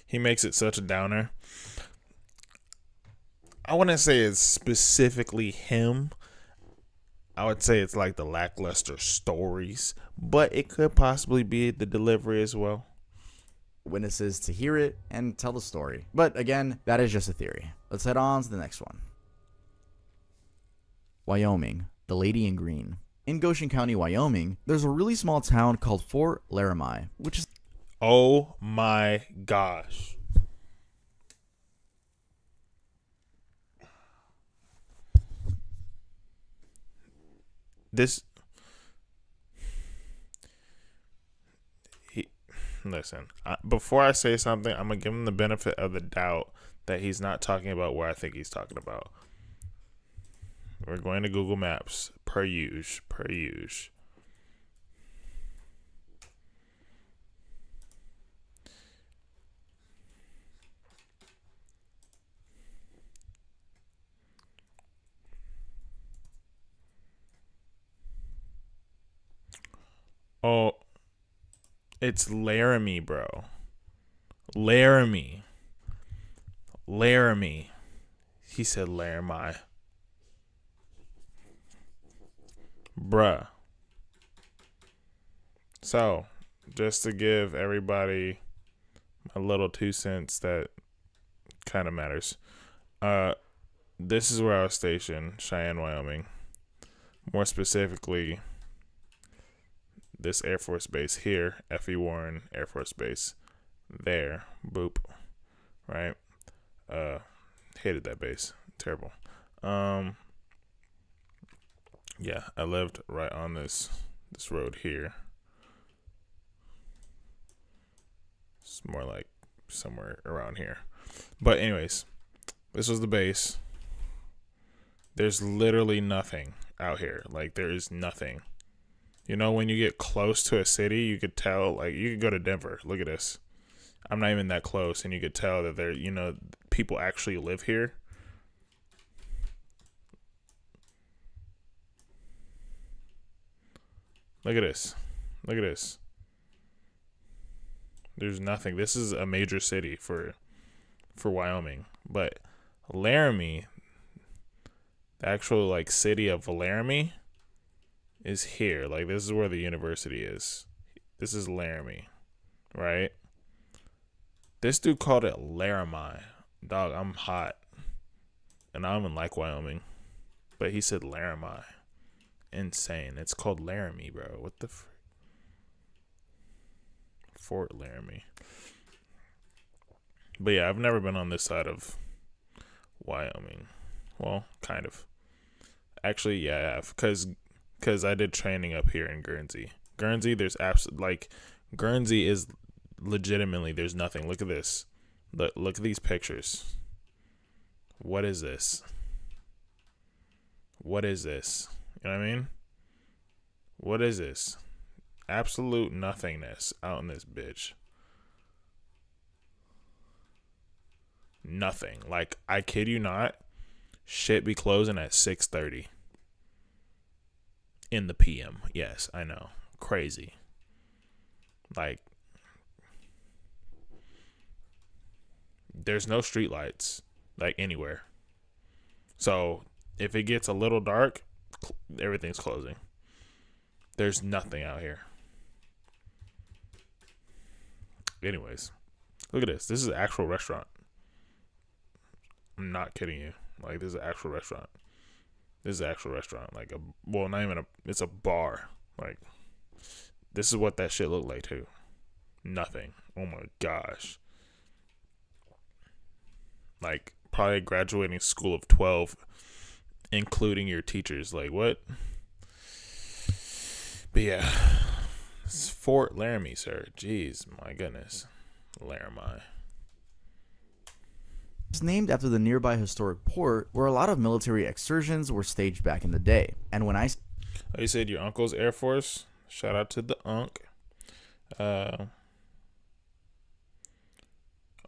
He makes it such a downer. I wouldn't say it's specifically him. I would say it's like the lackluster stories, but it could possibly be the delivery as well. Witnesses to hear it and tell the story. But again, that is just a theory. Let's head on to the next one. Wyoming, the Lady in Green. In Goshen County, Wyoming, there's a really small town called Fort Laramie, which is... Oh my gosh. Listen, before I say something, I'm going to give him the benefit of the doubt that he's not talking about where I think he's talking about. We're going to Google Maps, per usual. Oh, it's Laramie, bro. Laramie. He said Laramie. Bruh. So, just to give everybody a little 2 cents that kind of matters. This is where I was stationed, Cheyenne, Wyoming. More specifically, this Air Force Base here, F.E. Warren Air Force Base, there, boop, right? Hated that base, terrible. Yeah, I lived right on this road here. It's more like somewhere around here. But anyways, this was the base. There's literally nothing out here. Like, there is nothing. You know, when you get close to a city, you could tell, like, you could go to Denver. Look at this. I'm not even that close, and you could tell that there, you know, people actually live here. Look at this. Look at this. There's nothing. This is a major city for Wyoming. But Laramie, the actual, like, city of Laramie is here. Like, this is where the university is. This is Laramie, right? This dude called it Laramie. Dog, I'm hot. And I don't even like Wyoming. But he said Laramie. Insane. It's called Laramie, bro. What the Fort Laramie. But yeah, I've never been on this side of Wyoming. Well, kind of. Actually, yeah, I have. Because I did training up here in Guernsey. Guernsey, there's Guernsey is legitimately, there's nothing. Look at this. Look at these pictures. What is this? What is this? You know what I mean? What is this? Absolute nothingness out in this bitch. Nothing. Like, I kid you not, shit be closing at 6:30 in the PM. Yes, I know. Crazy. Like, there's no street lights, like, anywhere. So if it gets a little dark, everything's closing. There's nothing out here. Anyways, look at this. This is an actual restaurant. I'm not kidding you. Like, this is an actual restaurant. This is an actual restaurant. Like, not even it's a bar. Like, this is what that shit looked like too. Nothing. Oh my gosh. Like, probably a graduating school of 12, including your teachers. Like, what? But yeah, it's Fort Laramie, sir. Jeez, my goodness. Laramie. It's named after the nearby historic port where a lot of military excursions were staged back in the day. And when I... Oh, you said your uncle's Air Force? Shout out to the Unc. Oh,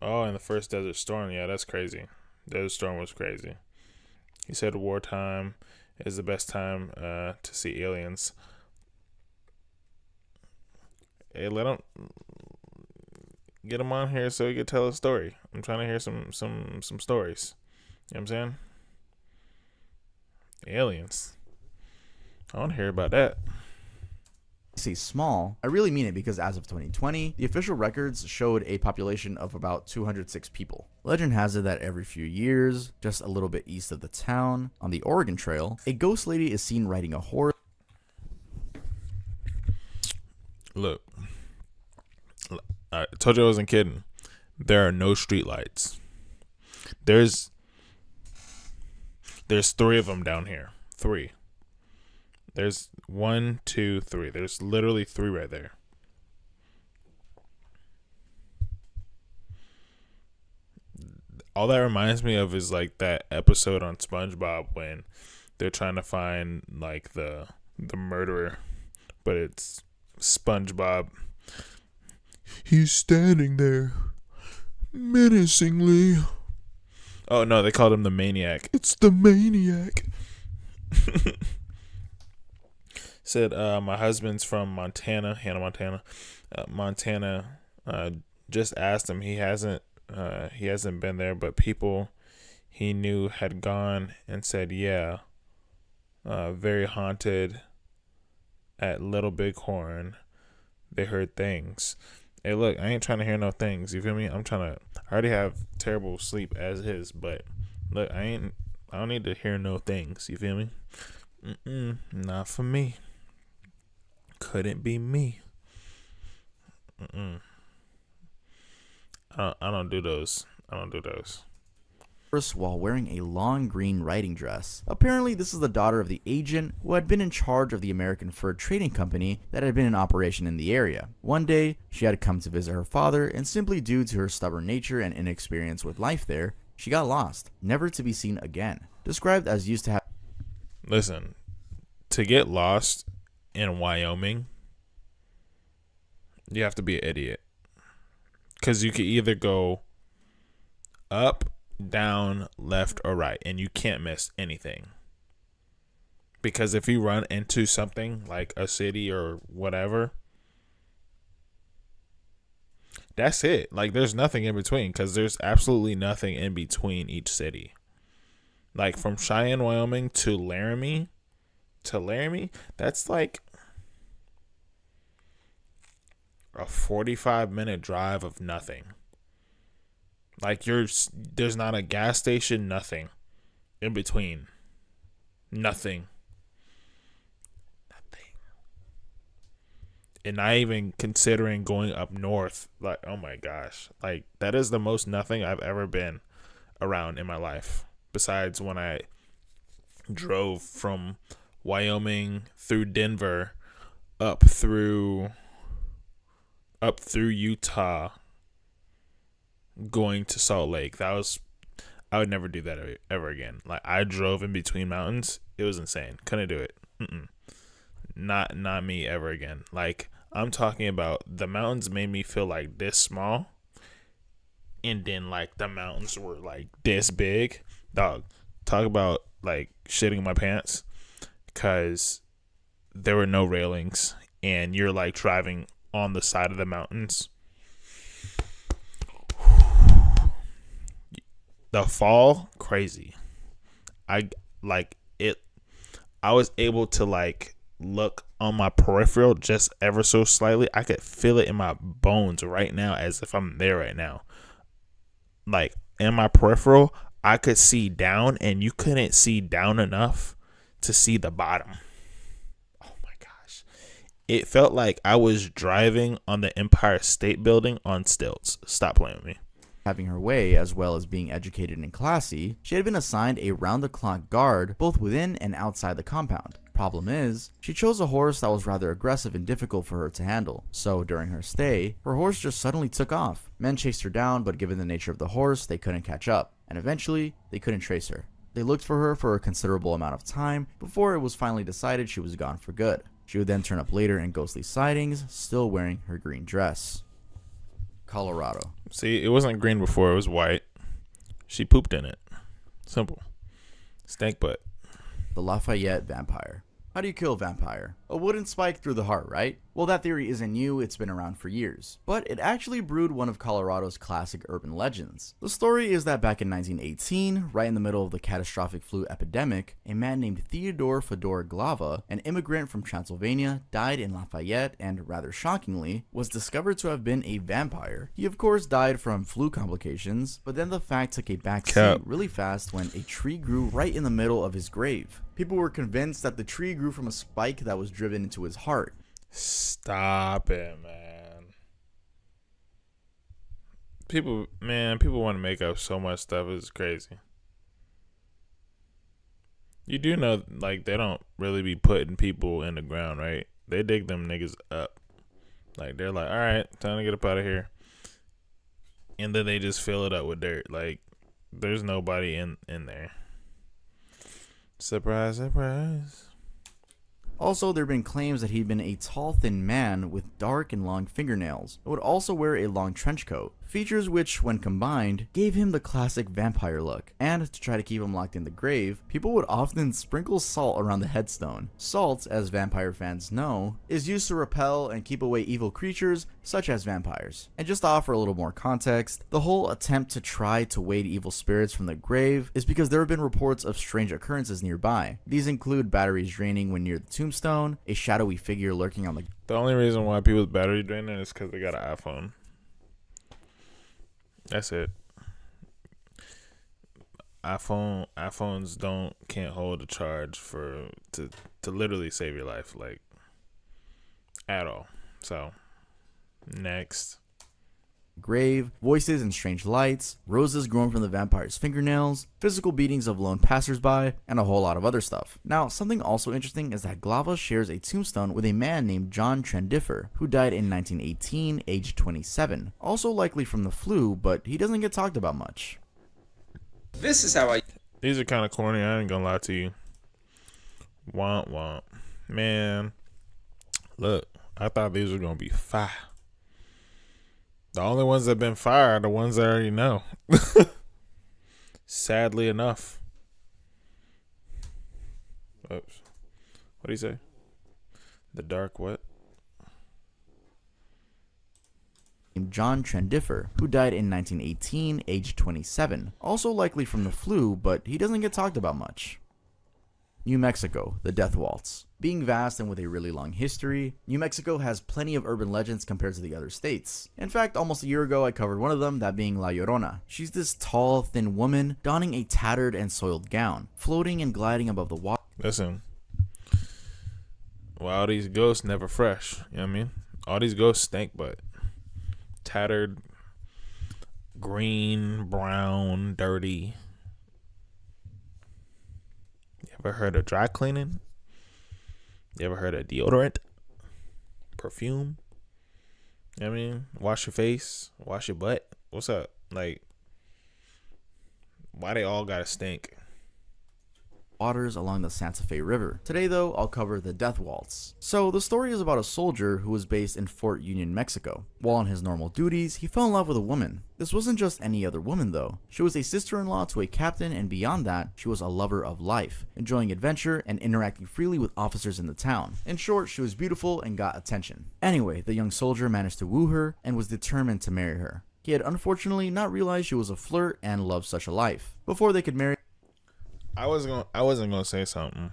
and the first Desert Storm. Yeah, that's crazy. Desert Storm was crazy. He said wartime is the best time to see aliens. Hey, get him on here so he can tell a story. I'm trying to hear some stories. You know what I'm saying? Aliens. I want to hear about that. say small, I really mean it because as of 2020, the official records showed a population of about 206 people. Legend has it that every few years, just a little bit east of the town, on the Oregon Trail, a ghost lady is seen riding a horse. Look, I told you I wasn't kidding. There are no streetlights. There's 3 of them down here. 3. There's 1, 2, 3. There's literally 3 right there. All that reminds me of is like that episode on SpongeBob when they're trying to find like the murderer, but it's SpongeBob. He's standing there menacingly. Oh no, they called him the Maniac. It's the Maniac. Said my husband's from Montana, Montana. Just asked him. He hasn't been there, but people he knew had gone and said, yeah, very haunted at Little Bighorn. They heard things. Hey, look, I ain't trying to hear no things. You feel me? I already have terrible sleep as is, but look, I don't need to hear no things. You feel me? Not for me. Couldn't be me. I don't do those. I don't do those. While wearing a long green riding dress. Apparently, this is the daughter of the agent who had been in charge of the American fur trading company that had been in operation in the area. One day, she had come to visit her father, and simply due to her stubborn nature and inexperience with life there, she got lost, never to be seen again. Described as used to have. Listen, to get lost in Wyoming, you have to be an idiot. Because you could either go up, down, left, or right, and you can't miss anything. Because if you run into something like a city or whatever, that's it. Like, there's nothing in between, because there's absolutely nothing in between each city. Like, from Cheyenne, Wyoming to Laramie, that's like a 45-minute drive of nothing. Like, there's not a gas station, nothing in between. Nothing. And not even considering going up north. Like, oh my gosh. Like, that is the most nothing I've ever been around in my life. Besides when I drove from Wyoming through Denver up through Utah, going to Salt Lake. I would never do that ever again. Like, I drove in between mountains. It was insane. Couldn't do it. Not me ever again. Like, I'm talking about, the mountains made me feel like this small, and then like the mountains were like this big. Dog, talk about like shitting my pants, because there were no railings, and you're like driving on the side of the mountains. The fall, crazy. I was able to like look on my peripheral just ever so slightly. I could feel it in my bones right now, as if I'm there right now. Like, in my peripheral, I could see down, and you couldn't see down enough to see the bottom. Oh my gosh. It felt like I was driving on the Empire State Building on stilts. Stop playing with me. Having her way, as well as being educated and classy, she had been assigned a round-the-clock guard both within and outside the compound. Problem is, she chose a horse that was rather aggressive and difficult for her to handle. So during her stay, her horse just suddenly took off. Men chased her down, but given the nature of the horse, they couldn't catch up, and eventually, they couldn't trace her. They looked for her for a considerable amount of time before it was finally decided she was gone for good. She would then turn up later in ghostly sightings, still wearing her green dress. Colorado. See, it wasn't green before, it was white. She pooped in it. Simple. Stank butt. The Lafayette Vampire. How do you kill a vampire? A wooden spike through the heart, right? Well, that theory isn't new, it's been around for years. But it actually brewed one of Colorado's classic urban legends. The story is that back in 1918, right in the middle of the catastrophic flu epidemic, a man named Theodore Fedor Glava, an immigrant from Transylvania, died in Lafayette and, rather shockingly, was discovered to have been a vampire. He of course died from flu complications, but then the fact took a backseat really fast when a tree grew right in the middle of his grave. People were convinced that the tree grew from a spike that was driven into his heart. Stop it, man. People want to make up so much stuff. It's crazy. You do know, like, they don't really be putting people in the ground, right? They dig them niggas up. Like, they're like, all right, time to get up out of here. And then they just fill it up with dirt. Like, there's nobody in there. Surprise, surprise. Also, there have been claims that he'd been a tall, thin man with dark and long fingernails, and would also wear a long trench coat, features which, when combined, gave him the classic vampire look. And to try to keep him locked in the grave, people would often sprinkle salt around the headstone. Salt, as vampire fans know, is used to repel and keep away evil creatures such as vampires. And just to offer a little more context, the whole attempt to try to wade evil spirits from the grave is because there have been reports of strange occurrences nearby. These include batteries draining when near the tombstone, a shadowy figure lurking on the... The only reason why people's battery draining is because they got an iPhone. That's it. iPhones can't hold a charge to literally save your life. Like, at all. So, next. Grave, voices and strange lights, roses growing from the vampire's fingernails, physical beatings of lone passersby, and a whole lot of other stuff. Now, something also interesting is that Glava shares a tombstone with a man named John Trendifer, who died in 1918, aged 27, also likely from the flu, but he doesn't get talked about much. These are kind of corny, I ain't gonna lie to you. Womp womp. Man, look, I thought these were gonna be fire. The only ones that have been fired are the ones I already know. Sadly enough. Oops. What do you say? The dark what? John Trendifer, who died in 1918, aged 27, also likely from the flu, but he doesn't get talked about much. New Mexico, the Death Waltz. Being vast and with a really long history, New Mexico has plenty of urban legends compared to the other states. In fact, almost a year ago I covered one of them, that being La Llorona. She's this tall, thin woman, donning a tattered and soiled gown, floating and gliding above the water. Listen. Well, all these ghosts never fresh. You know what I mean? All these ghosts stink, but tattered, green, brown, dirty. You ever heard of dry cleaning? You ever heard of deodorant? Perfume? You know what I mean? Wash your face, wash your butt. What's up? Like, why they all gotta stink? Waters along the Santa Fe River. Today though, I'll cover the Death Waltz. So the story is about a soldier who was based in Fort Union, Mexico. While on his normal duties, he fell in love with a woman. This wasn't just any other woman though. She was a sister-in-law to a captain, and beyond that, she was a lover of life, enjoying adventure and interacting freely with officers in the town. In short, she was beautiful and got attention. Anyway, the young soldier managed to woo her and was determined to marry her. He had unfortunately not realized she was a flirt and loved such a life. Before they could marry, I wasn't gonna say something,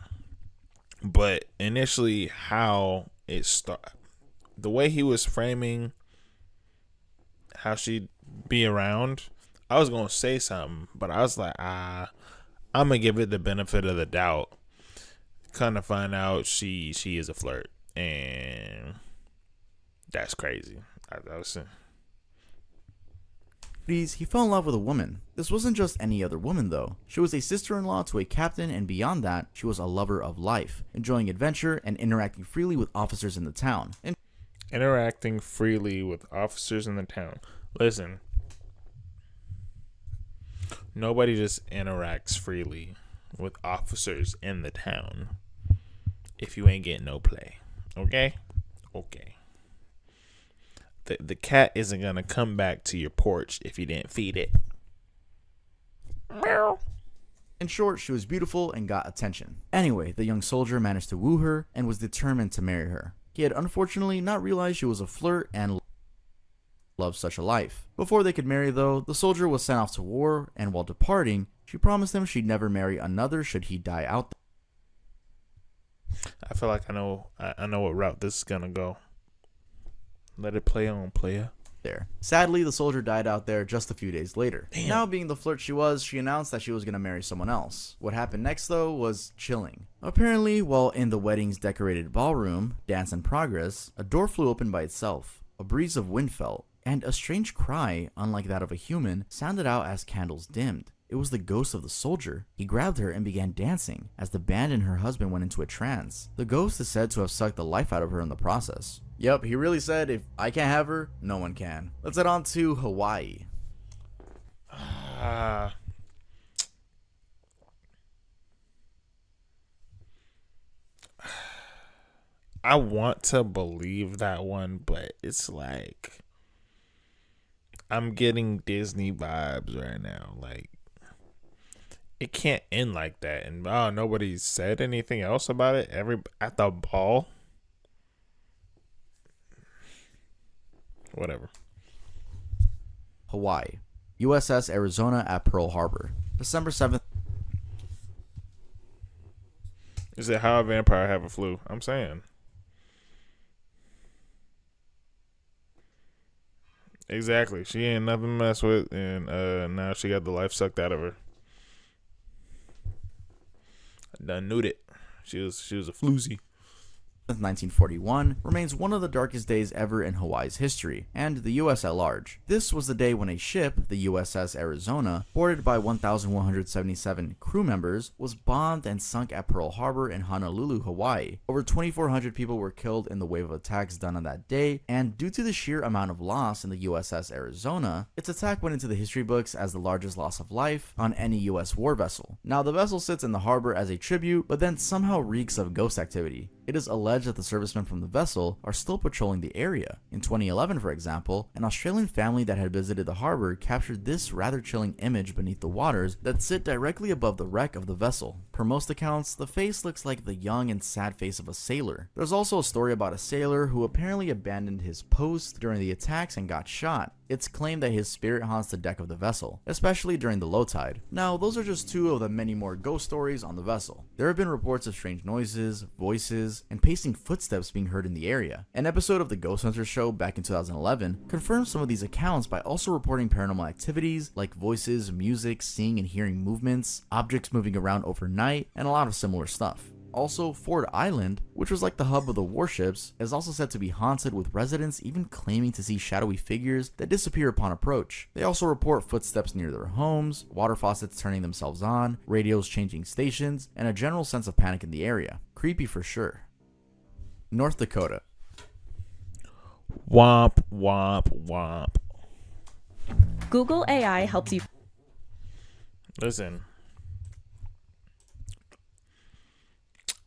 but initially how it started, the way he was framing how she'd be around, I was gonna say something, but I was like, I'm gonna give it the benefit of the doubt. Kind of find out she is a flirt, and that's crazy. I was saying. he fell in love with a woman. This wasn't just any other woman though. She was a sister-in-law to a captain, and beyond that, she was a lover of life, enjoying adventure and interacting freely with officers in the town. Interacting freely with officers in the town. Listen, nobody just interacts freely with officers in the town if you ain't getting no play. Okay? Okay. The cat isn't going to come back to your porch if you didn't feed it. Meow. In short, she was beautiful and got attention. Anyway, the young soldier managed to woo her and was determined to marry her. He had unfortunately not realized she was a flirt and loved such a life. Before they could marry though, the soldier was sent off to war, and while departing, she promised him she'd never marry another should he die out there. I feel like I know what route this is going to go. Let it play on, player. There. Sadly, the soldier died out there just a few days later. Damn. Now being the flirt she was, she announced that she was going to marry someone else. What happened next though was chilling. Apparently, while in the wedding's decorated ballroom, dance in progress, a door flew open by itself, a breeze of wind felt, and a strange cry, unlike that of a human, sounded out as candles dimmed. It was the ghost of the soldier. He grabbed her and began dancing as the band and her husband went into a trance. The ghost is said to have sucked the life out of her in the process. Yep, he really said, if I can't have her, no one can. Let's head on to Hawaii. I want to believe that one, but it's like I'm getting Disney vibes right now. Like, it can't end like that. And nobody said anything else about it. At the ball. Whatever. Hawaii. USS Arizona at Pearl Harbor. December 7th. Is it how a vampire have a flu? I'm saying. Exactly. She ain't nothing to mess with, and now she got the life sucked out of her. I done knew it. She was a floozy. 1941 remains one of the darkest days ever in Hawaii's history, and the US at large. This was the day when a ship, the USS Arizona, boarded by 1,177 crew members, was bombed and sunk at Pearl Harbor in Honolulu, Hawaii. Over 2,400 people were killed in the wave of attacks done on that day, and due to the sheer amount of loss in the USS Arizona, its attack went into the history books as the largest loss of life on any US war vessel. Now, the vessel sits in the harbor as a tribute, but then somehow reeks of ghost activity. It is alleged that the servicemen from the vessel are still patrolling the area. In 2011, for example, an Australian family that had visited the harbor captured this rather chilling image beneath the waters that sit directly above the wreck of the vessel. Per most accounts, the face looks like the young and sad face of a sailor. There's also a story about a sailor who apparently abandoned his post during the attacks and got shot. It's claimed that his spirit haunts the deck of the vessel, especially during the low tide. Now, those are just two of the many more ghost stories on the vessel. There have been reports of strange noises, voices, and pacing footsteps being heard in the area. An episode of the Ghost Hunters show back in 2011 confirmed some of these accounts by also reporting paranormal activities like voices, music, seeing and hearing movements, objects moving around overnight, and a lot of similar stuff. Also, Ford Island, which was like the hub of the warships, is also said to be haunted, with residents even claiming to see shadowy figures that disappear upon approach. They also report footsteps near their homes, water faucets turning themselves on, radios changing stations, and a general sense of panic in the area. Creepy for sure. North Dakota. Womp, womp, womp. Google AI helps you. Listen.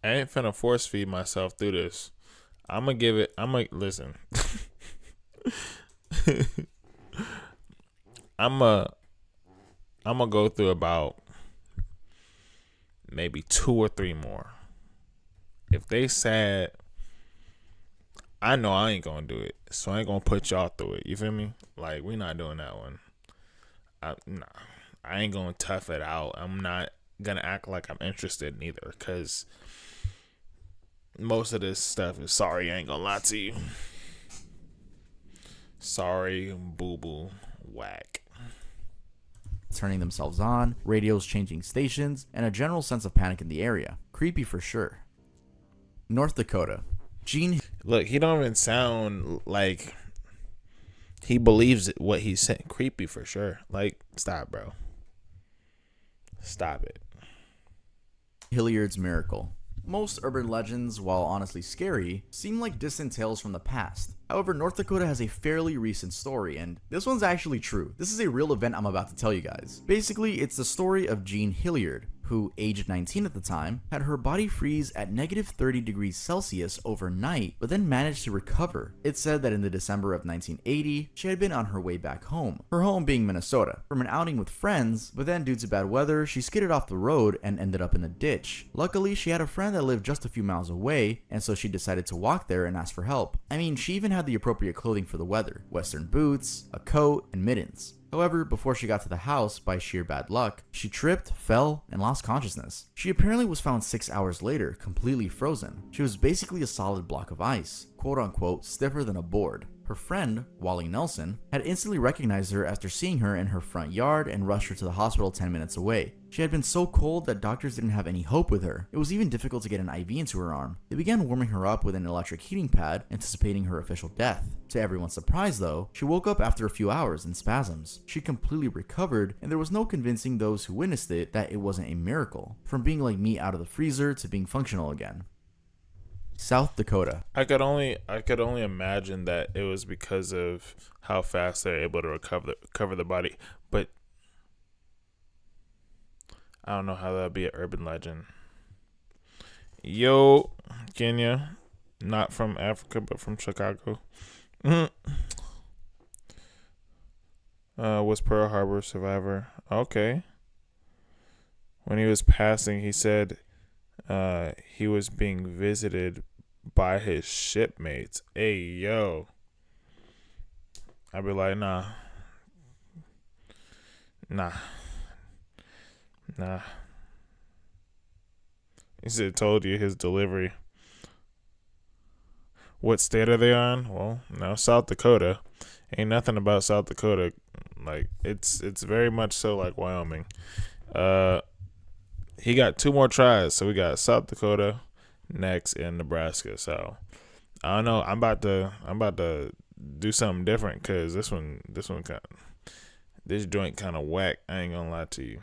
I ain't finna force feed myself through this. Listen. I'm gonna go through about maybe 2 or 3 more. If they said, I know I ain't gonna do it, so I ain't gonna put y'all through it. You feel me? Like, we not doing that one. Nah, I ain't gonna tough it out. I'm not gonna act like I'm interested neither, because most of this stuff is sorry, I ain't gonna lie to you. Sorry, boo-boo, whack. Turning themselves on, radios changing stations, and a general sense of panic in the area. Creepy for sure. North Dakota. Gene. Look, he don't even sound like he believes it, what he's saying. Creepy for sure. Like, stop, bro. Stop it. Hilliard's miracle. Most urban legends, while honestly scary, seem like distant tales from the past. However, North Dakota has a fairly recent story, and this one's actually true. This is a real event I'm about to tell you guys. Basically, it's the story of Jean Hilliard, who, aged 19 at the time, had her body freeze at negative 30 degrees Celsius overnight, but then managed to recover. It's said that in the December of 1980, she had been on her way back home, her home being Minnesota, from an outing with friends, but then due to bad weather, she skidded off the road and ended up in a ditch. Luckily, she had a friend that lived just a few miles away, and so she decided to walk there and ask for help. I mean, she even had the appropriate clothing for the weather: western boots, a coat, and mittens. However, before she got to the house, by sheer bad luck, she tripped, fell, and lost consciousness. She apparently was found 6 hours later, completely frozen. She was basically a solid block of ice, quote unquote, stiffer than a board. Her friend, Wally Nelson, had instantly recognized her after seeing her in her front yard and rushed her to the hospital 10 minutes away. She had been so cold that doctors didn't have any hope with her. It was even difficult to get an IV into her arm. They began warming her up with an electric heating pad, anticipating her official death. To everyone's surprise though, she woke up after a few hours in spasms. She completely recovered, and there was no convincing those who witnessed it that it wasn't a miracle. From being like meat out of the freezer to being functional again. South Dakota. I could only imagine that it was because of how fast they're able to recover the body, but I don't know how that'd be an urban legend. Yo, Kenya, not from Africa but from Chicago. Was Pearl Harbor survivor? Okay. When he was passing, he said he was being visited by his shipmates. Hey, yo. I'd be like, nah. He said, told you his delivery. What state are they on? Well, no, South Dakota. Ain't nothing about South Dakota. Like, it's very much so like Wyoming. He got 2 more tries. So we got South Dakota, next in Nebraska. So I don't know. I'm about to do something different because this joint kind of whack. I ain't gonna lie to you.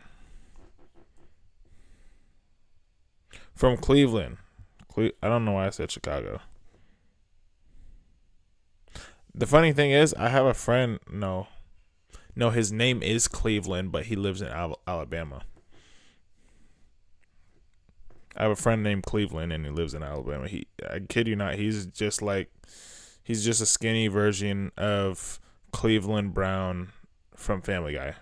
From Cleveland. I don't know why I said Chicago. The funny thing is, I have a friend. No, his name is Cleveland, but he lives in Alabama. I have a friend named Cleveland, and he lives in Alabama. I kid you not, he's just a skinny version of Cleveland Brown from Family Guy.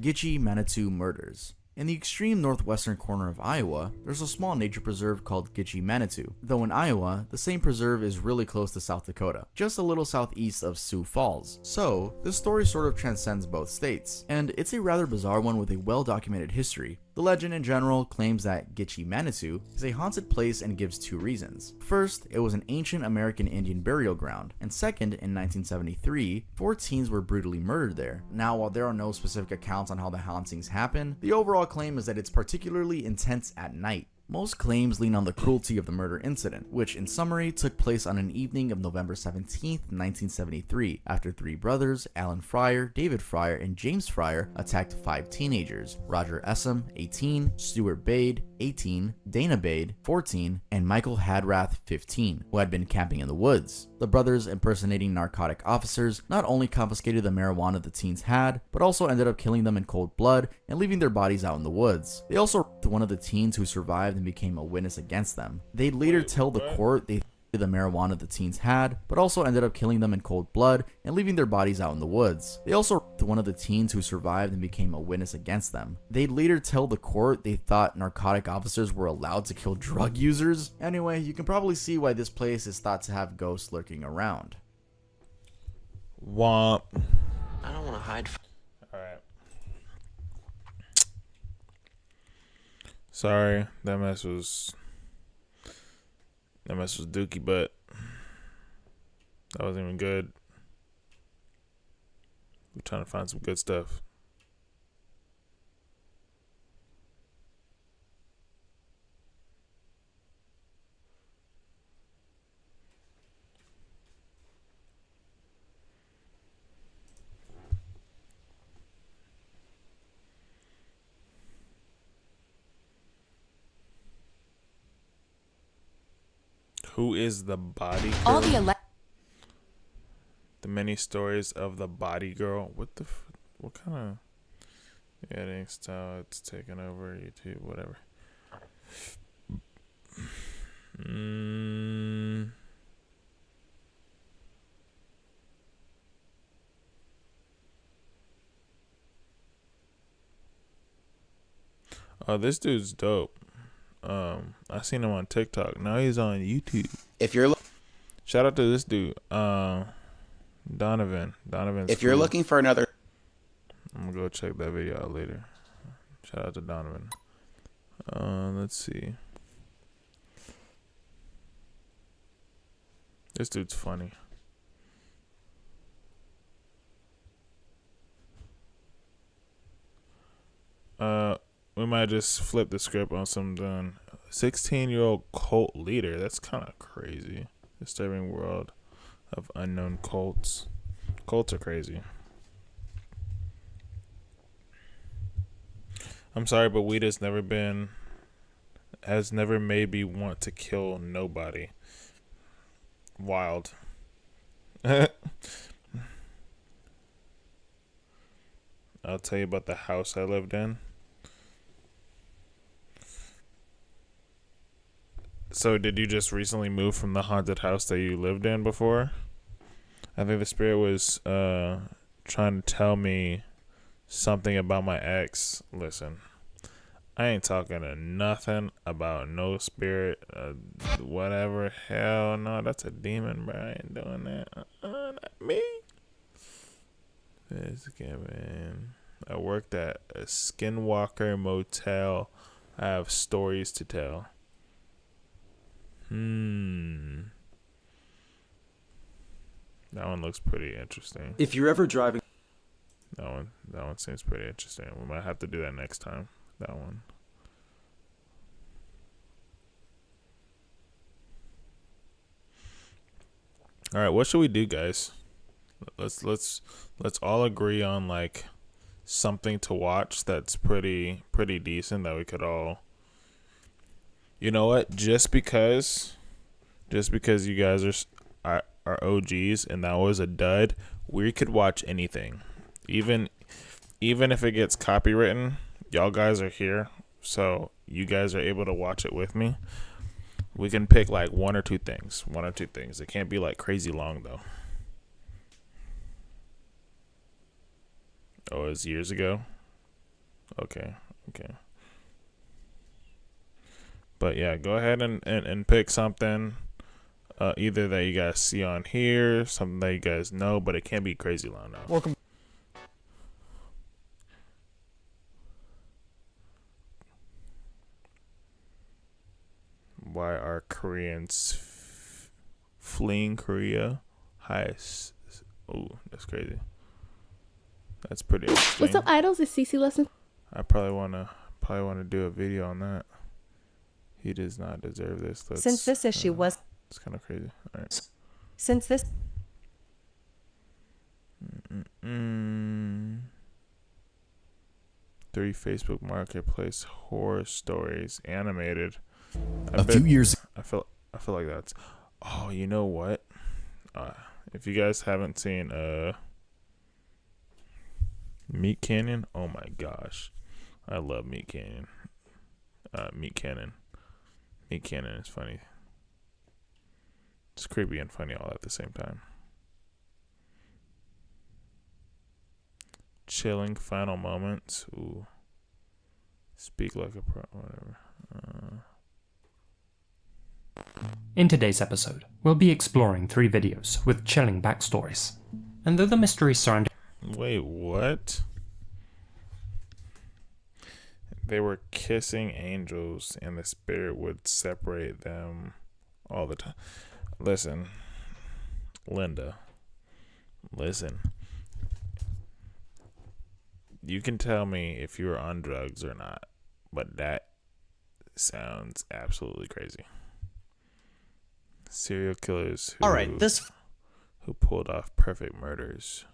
Gitche Manitou murders. In the extreme northwestern corner of Iowa, there's a small nature preserve called Gitche Manitou, though in Iowa, the same preserve is really close to South Dakota, just a little southeast of Sioux Falls. So, this story sort of transcends both states, and it's a rather bizarre one with a well-documented history. The legend in general claims that Gitche Manitou is a haunted place and gives two reasons. First, it was an ancient American Indian burial ground, and second, in 1973, 4 teens were brutally murdered there. Now, while there are no specific accounts on how the hauntings happen, the overall claim is that it's particularly intense at night. Most claims lean on the cruelty of the murder incident, which in summary took place on an evening of November 17, 1973, after 3 brothers, Alan Fryer, David Fryer, and James Fryer, attacked 5 teenagers: Roger Essam, 18, Stuart Bade, 18, Dana Bade, 14, and Michael Hadrath, 15, who had been camping in the woods. The brothers, impersonating narcotic officers, not only confiscated the marijuana the teens had, but also ended up killing them in cold blood and leaving their bodies out in the woods. They also raped one of the teens who survived and became a witness against them. They'd later tell the court they the marijuana the teens had, but also ended up killing them in cold blood and leaving their bodies out in the woods. They also raped one of the teens who survived and became a witness against them. They'd later tell the court they thought narcotic officers were allowed to kill drug users. Anyway, you can probably see why this place is thought to have ghosts lurking around. Womp. I don't want to hide. Alright. Sorry, that mess was dookie, but that wasn't even good. We're trying to find some good stuff. Who is the body girl? All the The many stories of the body girl. What kind of editing style it's taken over YouTube? Whatever. Oh, this dude's dope. I seen him on TikTok. Now he's on YouTube. If you're Shout out to this dude, Donovan. if you're looking for another, I'm gonna go check that video out later. Shout out to Donovan. Let's see. This dude's funny. We might just flip the script on something. 16-year-old cult leader. That's kind of crazy. Disturbing world of unknown cults. Cults are crazy. I'm sorry, but weed has never made me want to kill nobody. Wild. I'll tell you about the house I lived in. So did you just recently move from the haunted house that you lived in before? I think the spirit was trying to tell me something about my ex. Listen, I ain't talking to nothing about no spirit, whatever. Hell no, that's a demon, bro. I ain't doing that. Not me. This Kevin. I worked at a Skinwalker motel. I have stories to tell. That one looks pretty interesting. If you're ever driving, That one seems pretty interesting. We might have to do that next time. That one. All right, what should we do, guys? Let's all agree on like something to watch that's pretty decent that we could all. You know what? Just because you guys are OGs and that was a dud, we could watch anything, even if it gets copywritten. Y'all guys are here, so you guys are able to watch it with me. We can pick like one or two things. It can't be like crazy long though. Oh, it was years ago? Okay. But yeah, go ahead and pick something. Either that you guys see on here, something that you guys know, but it can't be crazy long now. Welcome. Why are Koreans fleeing Korea? Oh, that's crazy. That's pretty interesting. What's up, idols? It's CC Lesson. I probably wanna do a video on that. He does not deserve this. Since this issue was it's kind of crazy. All right. since this 3 Facebook Marketplace horror stories animated. Few years. I feel like that's. Oh, you know what? If you guys haven't seen Meat Canyon, oh my gosh, I love Meat Canyon. Meat Canyon is funny. It's creepy and funny all at the same time. Chilling final moments. Ooh. Speak like a pro. Whatever. In today's episode, we'll be exploring 3 videos with chilling backstories. And though the mystery surrounding... Wait, what? They were kissing angels and the spirit would separate them all the time. Listen, Linda, listen. You can tell me if you're on drugs or not, but that sounds absolutely crazy. Serial killers who pulled off perfect murders.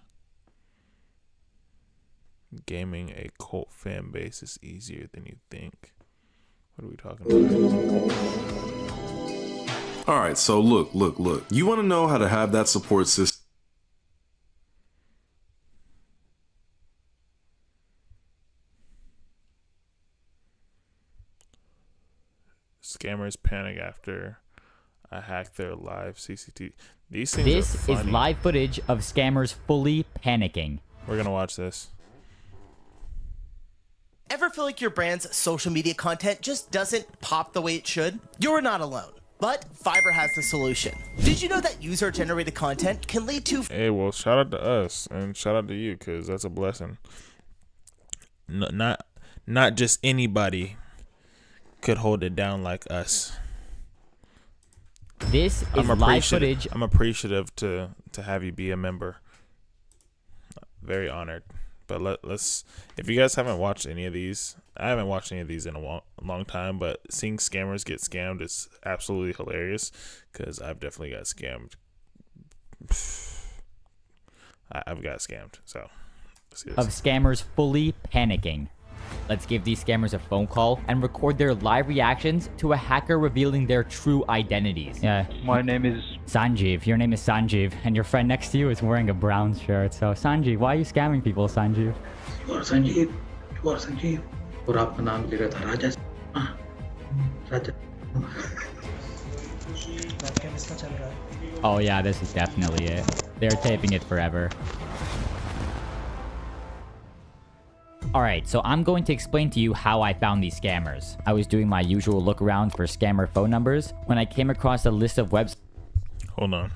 Gaming a cult fan base is easier than you think. What are we talking about? All right, so look. You want to know how to have that support system? Scammers panic after I hacked their live CCTV. These things This are funny. is live footage of scammers fully panicking. We're gonna watch this. Ever feel like your brand's social media content just doesn't pop the way it should? You're not alone. But Fiverr has the solution. Did you know that user-generated content can lead to... Hey, well, shout out to us and shout out to you because that's a blessing. Not just anybody could hold it down like us. This is live footage. I'm appreciative to have you be a member. Very honored. But let's, if you guys haven't watched any of these, I haven't watched any of these in a long time, but seeing scammers get scammed is absolutely hilarious because I've definitely got scammed. I've got scammed, so let's see this. Of scammers fully panicking. Let's give these scammers a phone call and record their live reactions to a hacker revealing their true identities. Yeah. My name is Sanjeev. Your name is Sanjeev, and your friend next to you is wearing a brown shirt. So, Sanjeev, why are you scamming people, Sanjeev? You are Sanjeev. You are Sanjeev. और आपका नाम लिखा था राजा. राजा. Oh yeah, this is definitely it. They're taping it forever. Alright, so I'm going to explain to you how I found these scammers. I was doing my usual look around for scammer phone numbers when I came across a list of websites. Hold on.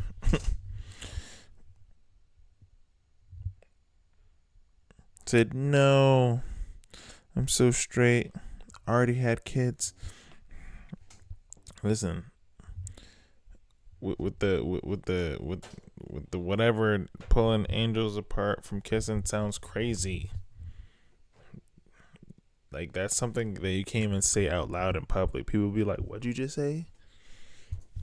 Said, no, I'm so straight. Already had kids. Listen, with the whatever pulling angels apart from kissing sounds crazy. Like, that's something that you can't even say out loud in public. People be like, what'd you just say?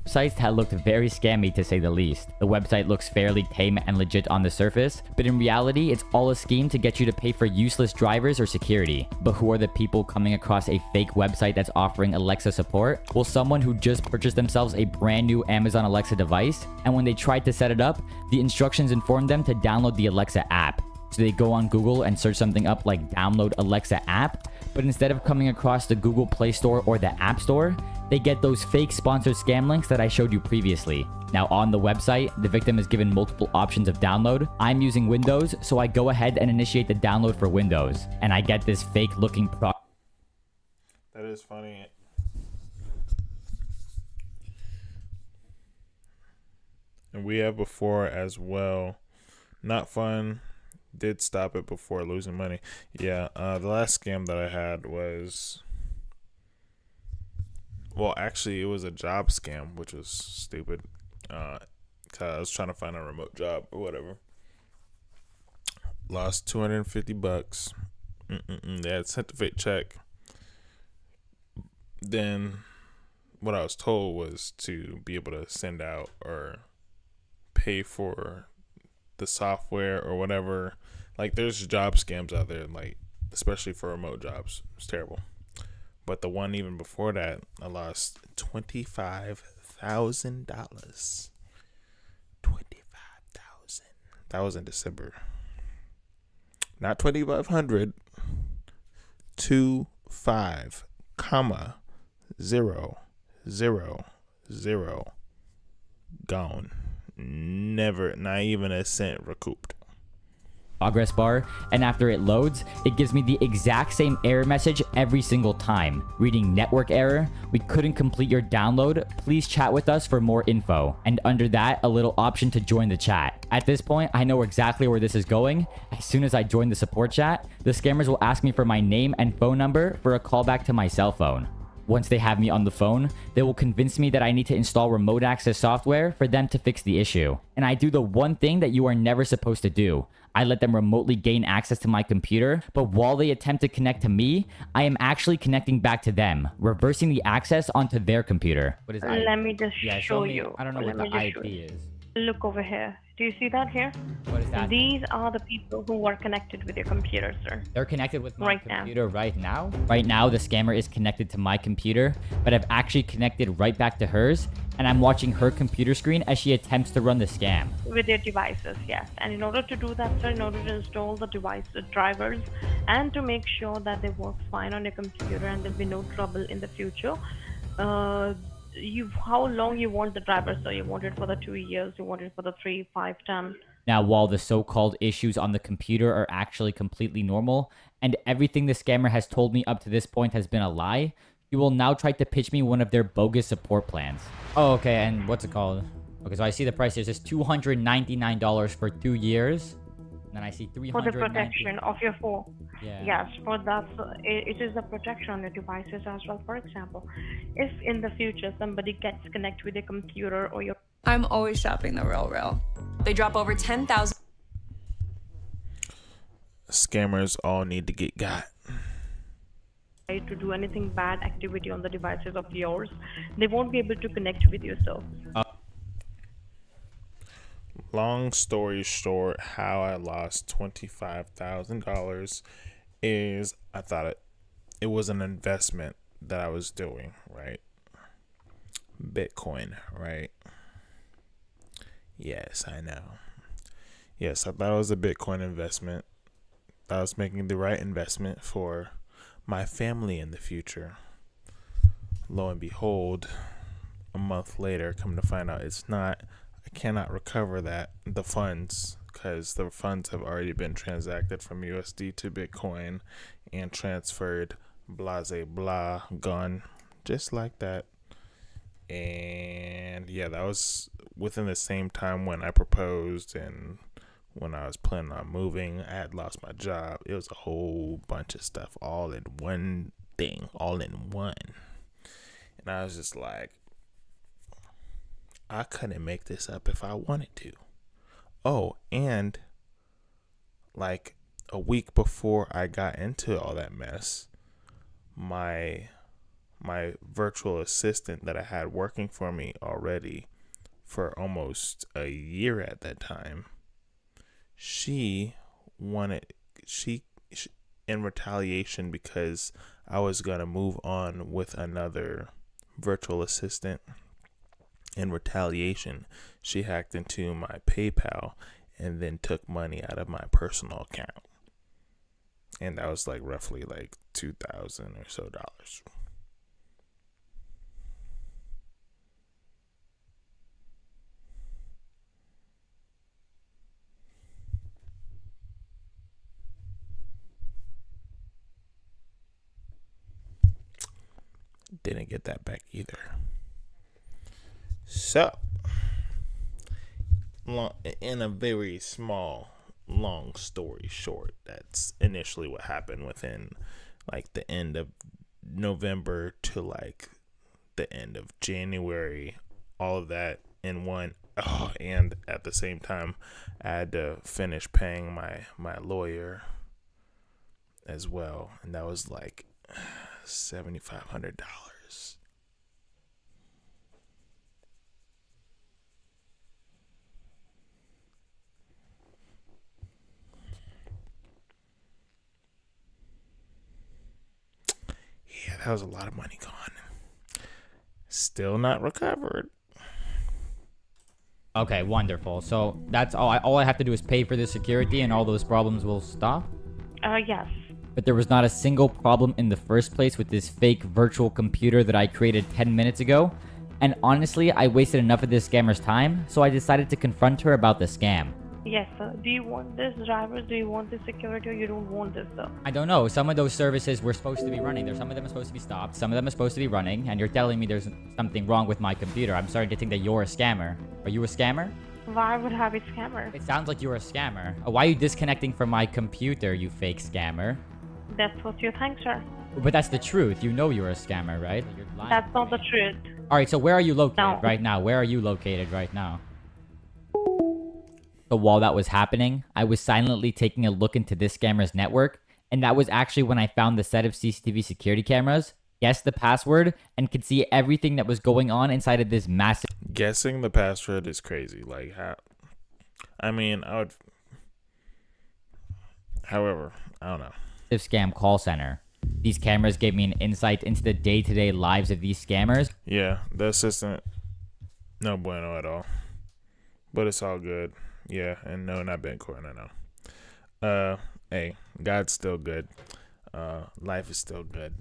Sites that looked very scammy to say the least. The website looks fairly tame and legit on the surface, but in reality, it's all a scheme to get you to pay for useless drivers or security. But who are the people coming across a fake website that's offering Alexa support? Well, someone who just purchased themselves a brand new Amazon Alexa device, and when they tried to set it up, the instructions informed them to download the Alexa app. So they go on Google and search something up like download Alexa app, but instead of coming across the Google Play Store or the App Store, they get those fake sponsored scam links that I showed you previously. Now on the website, the victim is given multiple options of download. I'm using Windows, so I go ahead and initiate the download for Windows, and I get this fake looking That is funny. And we have before as well. Not fun. Did stop it before losing money. Yeah, the last scam that I had was, well, actually it was a job scam, which was stupid. Cause I was trying to find a remote job or whatever. Lost $250. They had sent a fake check. Then what I was told was to be able to send out or pay for the software or whatever. Like, there's job scams out there, like, especially for remote jobs. It's terrible. But the one even before that, I lost $25,000. $25,000. That was in December. Not 2,500. 25, 0, 0, 0. Gone. Never, not even a cent recouped. Progress bar, and after it loads, it gives me the exact same error message every single time. Reading network error, we couldn't complete your download, please chat with us for more info. And under that, a little option to join the chat. At this point, I know exactly where this is going. As soon as I join the support chat, the scammers will ask me for my name and phone number for a callback to my cell phone. Once they have me on the phone, they will convince me that I need to install remote access software for them to fix the issue. And I do the one thing that you are never supposed to do. I let them remotely gain access to my computer, but while they attempt to connect to me, I am actually connecting back to them, reversing the access onto their computer. What is Let me just show me, you. I don't know what the IP is. Look over here. Do you see that here? What is that? These are the people who are connected with your computer, sir. They're connected with my Right computer right now? Right now, the scammer is connected to my computer, but I've actually connected right back to hers, and I'm watching her computer screen as she attempts to run the scam. With your devices, yes. And in order to do that, sir, in order to install the device, the drivers, and to make sure that they work fine on your computer and there'll be no trouble in the future, how long you want the driver? So you want it for the 2 years, you want it for the 3, 5, 10. Now, while the so-called issues on the computer are actually completely normal, and everything the scammer has told me up to this point has been a lie, he will now try to pitch me one of their bogus support plans. Oh, okay, and what's it called? Okay, so I see the price here. It says $299 for 2 years. And then I see $390. For the protection of your phone. Yeah. Yes, for that, it is the protection on your devices as well. For example, if in the future somebody gets connected with your computer or your... I'm always shopping the real. They drop over 10,000. Scammers all need to get got. To do anything bad activity on the devices of yours, they won't be able to connect with you, so... Long story short, how I lost $25,000 is I thought it was an investment that I was doing, right? Bitcoin, right? Yes, I know. Yes, I thought it was a Bitcoin investment. I was making the right investment for my family in the future. Lo and behold, a month later, come to find out it's not. I cannot recover the funds, because the funds have already been transacted from USD to Bitcoin and transferred, blase blah, gone, just like that. And yeah, that was within the same time when I proposed and when I was planning on moving. I had lost my job. It was a whole bunch of stuff all in one thing, all in one. And I was just like, I couldn't make this up if I wanted to. Oh, and like a week before I got into all that mess, my my virtual assistant that I had working for me already for almost a year at that time, she in retaliation, because I was going to move on with another virtual assistant, in retaliation, she hacked into my PayPal and then took money out of my personal account. And that was like roughly like $2,000 or so dollars. Didn't get that back either. So, in a very long story short, that's initially what happened within like the end of November to like the end of January. All of that in one. Oh, and at the same time, I had to finish paying my lawyer as well, and that was like $7,500. Yeah, that was a lot of money gone. Still not recovered. Okay, wonderful. So that's all I have to do is pay for the security and all those problems will stop? Yes. But there was not a single problem in the first place with this fake virtual computer that I created 10 minutes ago. And honestly, I wasted enough of this scammer's time, so I decided to confront her about the scam. Yes, sir. Do you want this, drivers? Do you want this security, or you don't want this, sir? I don't know. Some of those services were supposed to be running. Some of them are supposed to be stopped. Some of them are supposed to be running. And you're telling me there's something wrong with my computer. I'm starting to think that you're a scammer. Are you a scammer? Why would I have a scammer? It sounds like you're a scammer. Why are you disconnecting from my computer, you fake scammer? That's what you think, sir. But that's the truth. You know you're a scammer, right? You're lying. That's not the truth. Alright, so where are you located No. right now? Where are you located right now? So while that was happening, I was silently taking a look into this scammer's network, and that was actually when I found the set of CCTV security cameras, guessed the password, and could see everything that was going on inside of this massive... Guessing the password is crazy. Like, how... I mean, I would... However, I don't know. ...scam call center. These cameras gave me an insight into the day-to-day lives of these scammers. Yeah, the assistant, no bueno at all. But it's all good. Yeah, and no, not Bitcoin, I know. Hey, God's still good. Life is still good.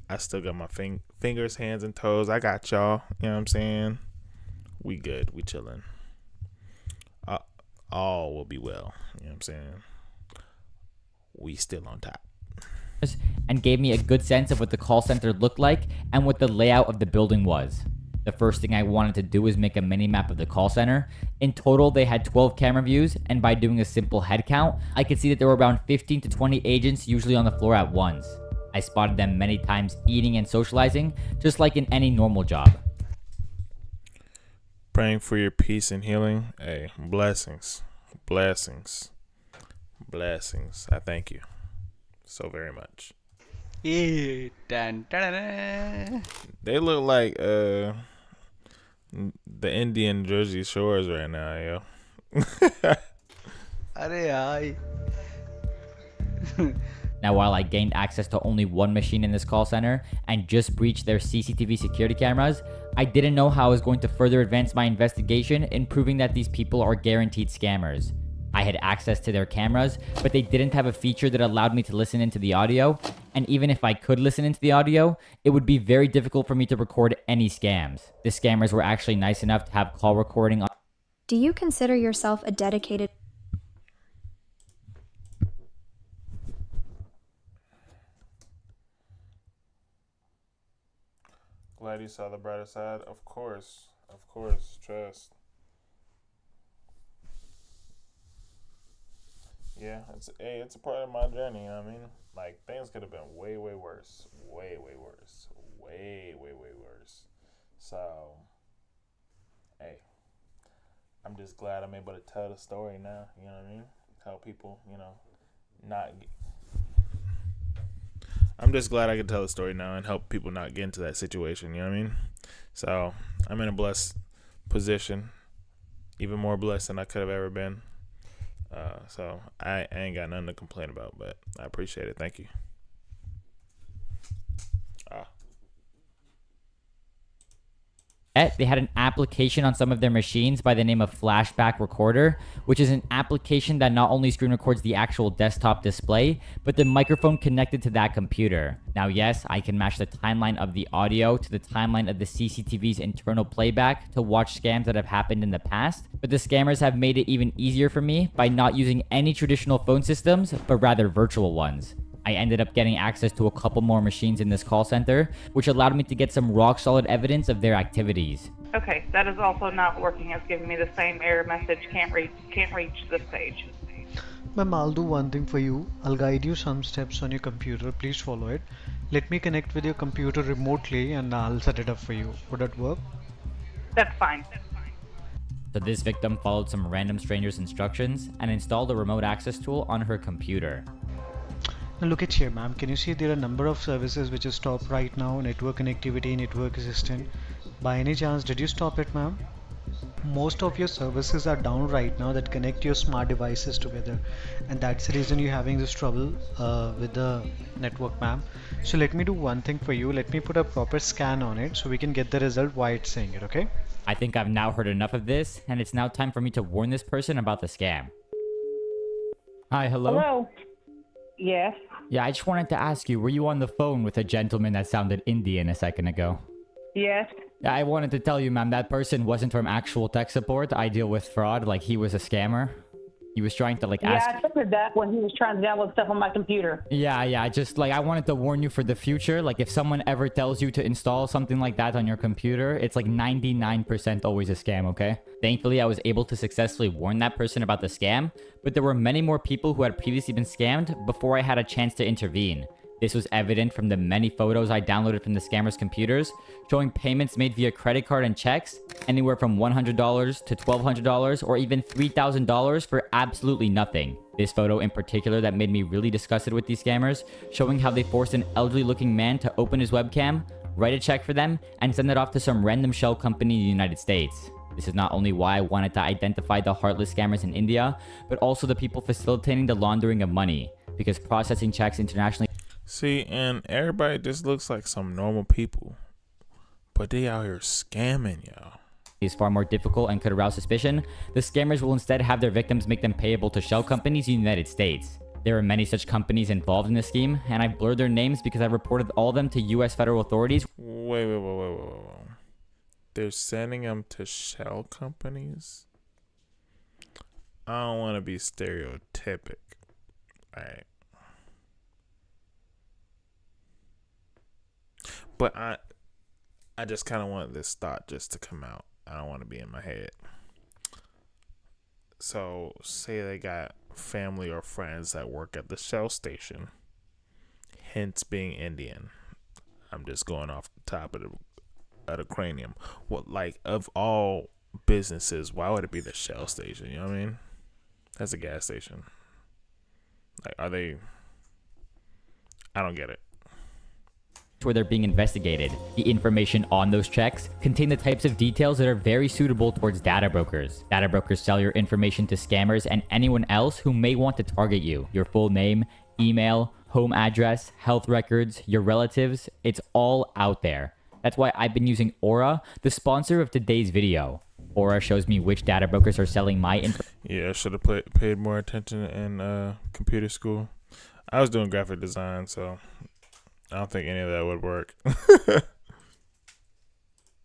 I still got my fingers, hands, and toes. I got y'all. You know what I'm saying? We good. We chilling. All will be well. You know what I'm saying? We still on top. And gave me a good sense of what the call center looked like and what the layout of the building was. The first thing I wanted to do was make a mini map of the call center. In total, they had 12 camera views, and by doing a simple head count, I could see that there were around 15 to 20 agents usually on the floor at once. I spotted them many times eating and socializing, just like in any normal job. Praying for your peace and healing. Hey, blessings. Blessings. Blessings. I thank you so very much. Dun, dun, dun, dun. They look like the Indian Jersey Shores right now, yo. Now, while I gained access to only one machine in this call center and just breached their CCTV security cameras, I didn't know how I was going to further advance my investigation in proving that these people are guaranteed scammers. I had access to their cameras, but they didn't have a feature that allowed me to listen into the audio, and even if I could listen into the audio, it would be very difficult for me to record any scams. The scammers were actually nice enough to have call recording on. Do you consider yourself a dedicated... Glad you saw the brighter side. Of course, trust. Yeah, it's a part of my journey, you know what I mean? Like, things could have been way worse. Way worse. Way worse. So, hey, I'm just glad I'm able to tell the story now, you know what I mean? Tell people, you know, I'm just glad I can tell the story now and help people not get into that situation. You know what I mean? So I'm in a blessed position, even more blessed than I could have ever been. So I ain't got nothing to complain about, but I appreciate it. Thank you. They had an application on some of their machines by the name of Flashback Recorder, which is an application that not only screen records the actual desktop display, but the microphone connected to that computer. Now, yes, I can match the timeline of the audio to the timeline of the CCTV's internal playback to watch scams that have happened in the past, but the scammers have made it even easier for me by not using any traditional phone systems, but rather virtual ones. I ended up getting access to a couple more machines in this call center, which allowed me to get some rock-solid evidence of their activities. Okay, that is also not working. It's giving me the same error message. Can't reach this page. Ma'am, I'll do one thing for you. I'll guide you some steps on your computer. Please follow it. Let me connect with your computer remotely and I'll set it up for you. Would that work? That's fine. So this victim followed some random stranger's instructions and installed a remote access tool on her computer. Now look at here, ma'am. Can you see there are a number of services which is stopped right now? Network connectivity, network assistant. By any chance, did you stop it, ma'am? Most of your services are down right now that connect your smart devices together, and that's the reason you're having this trouble with the network, ma'am. So let me do one thing for you. Let me put a proper scan on it so we can get the result why it's saying it, okay? I think I've now heard enough of this, and it's now time for me to warn this person about the scam. Hi, hello? Hello? Yes. Yeah, I just wanted to ask you, were you on the phone with a gentleman that sounded Indian a second ago? Yes. Yeah, I wanted to tell you, ma'am, that person wasn't from actual tech support. I deal with fraud, like he was a scammer. He was trying to ask... Yeah, I figured that when he was trying to download stuff on my computer. Yeah, just I wanted to warn you for the future. Like if someone ever tells you to install something like that on your computer, it's 99% always a scam, okay? Thankfully, I was able to successfully warn that person about the scam, but there were many more people who had previously been scammed before I had a chance to intervene. This was evident from the many photos I downloaded from the scammers' computers, showing payments made via credit card and checks, anywhere from $100 to $1,200 or even $3,000 for absolutely nothing. This photo in particular that made me really disgusted with these scammers, showing how they forced an elderly-looking man to open his webcam, write a check for them, and send it off to some random shell company in the United States. This is not only why I wanted to identify the heartless scammers in India, but also the people facilitating the laundering of money, because processing checks internationally... See, and everybody just looks like some normal people, but they out here scamming y'all. Is far more difficult and could arouse suspicion. The scammers will instead have their victims make them payable to shell companies in the United States. There are many such companies involved in this scheme, and I've blurred their names because I reported all of them to U.S. federal authorities. Wait. They're sending them to shell companies? I don't want to be stereotypic. Alright. But I just kind of wanted this thought just to come out. I don't want to be in my head. So, say they got family or friends that work at the Shell station, hence being Indian. I'm just going off the top of the cranium. What, of all businesses, why would it be the Shell station? You know what I mean? That's a gas station. Are they? I don't get it. Where they're being investigated. The information on those checks contain the types of details that are very suitable towards data brokers. Data brokers sell your information to scammers and anyone else who may want to target you. Your full name, email, home address, health records, your relatives, it's all out there. That's why I've been using Aura, the sponsor of today's video. Aura shows me which data brokers are selling my info. Yeah, I should have paid more attention in computer school. I was doing graphic design, so I don't think any of that would work.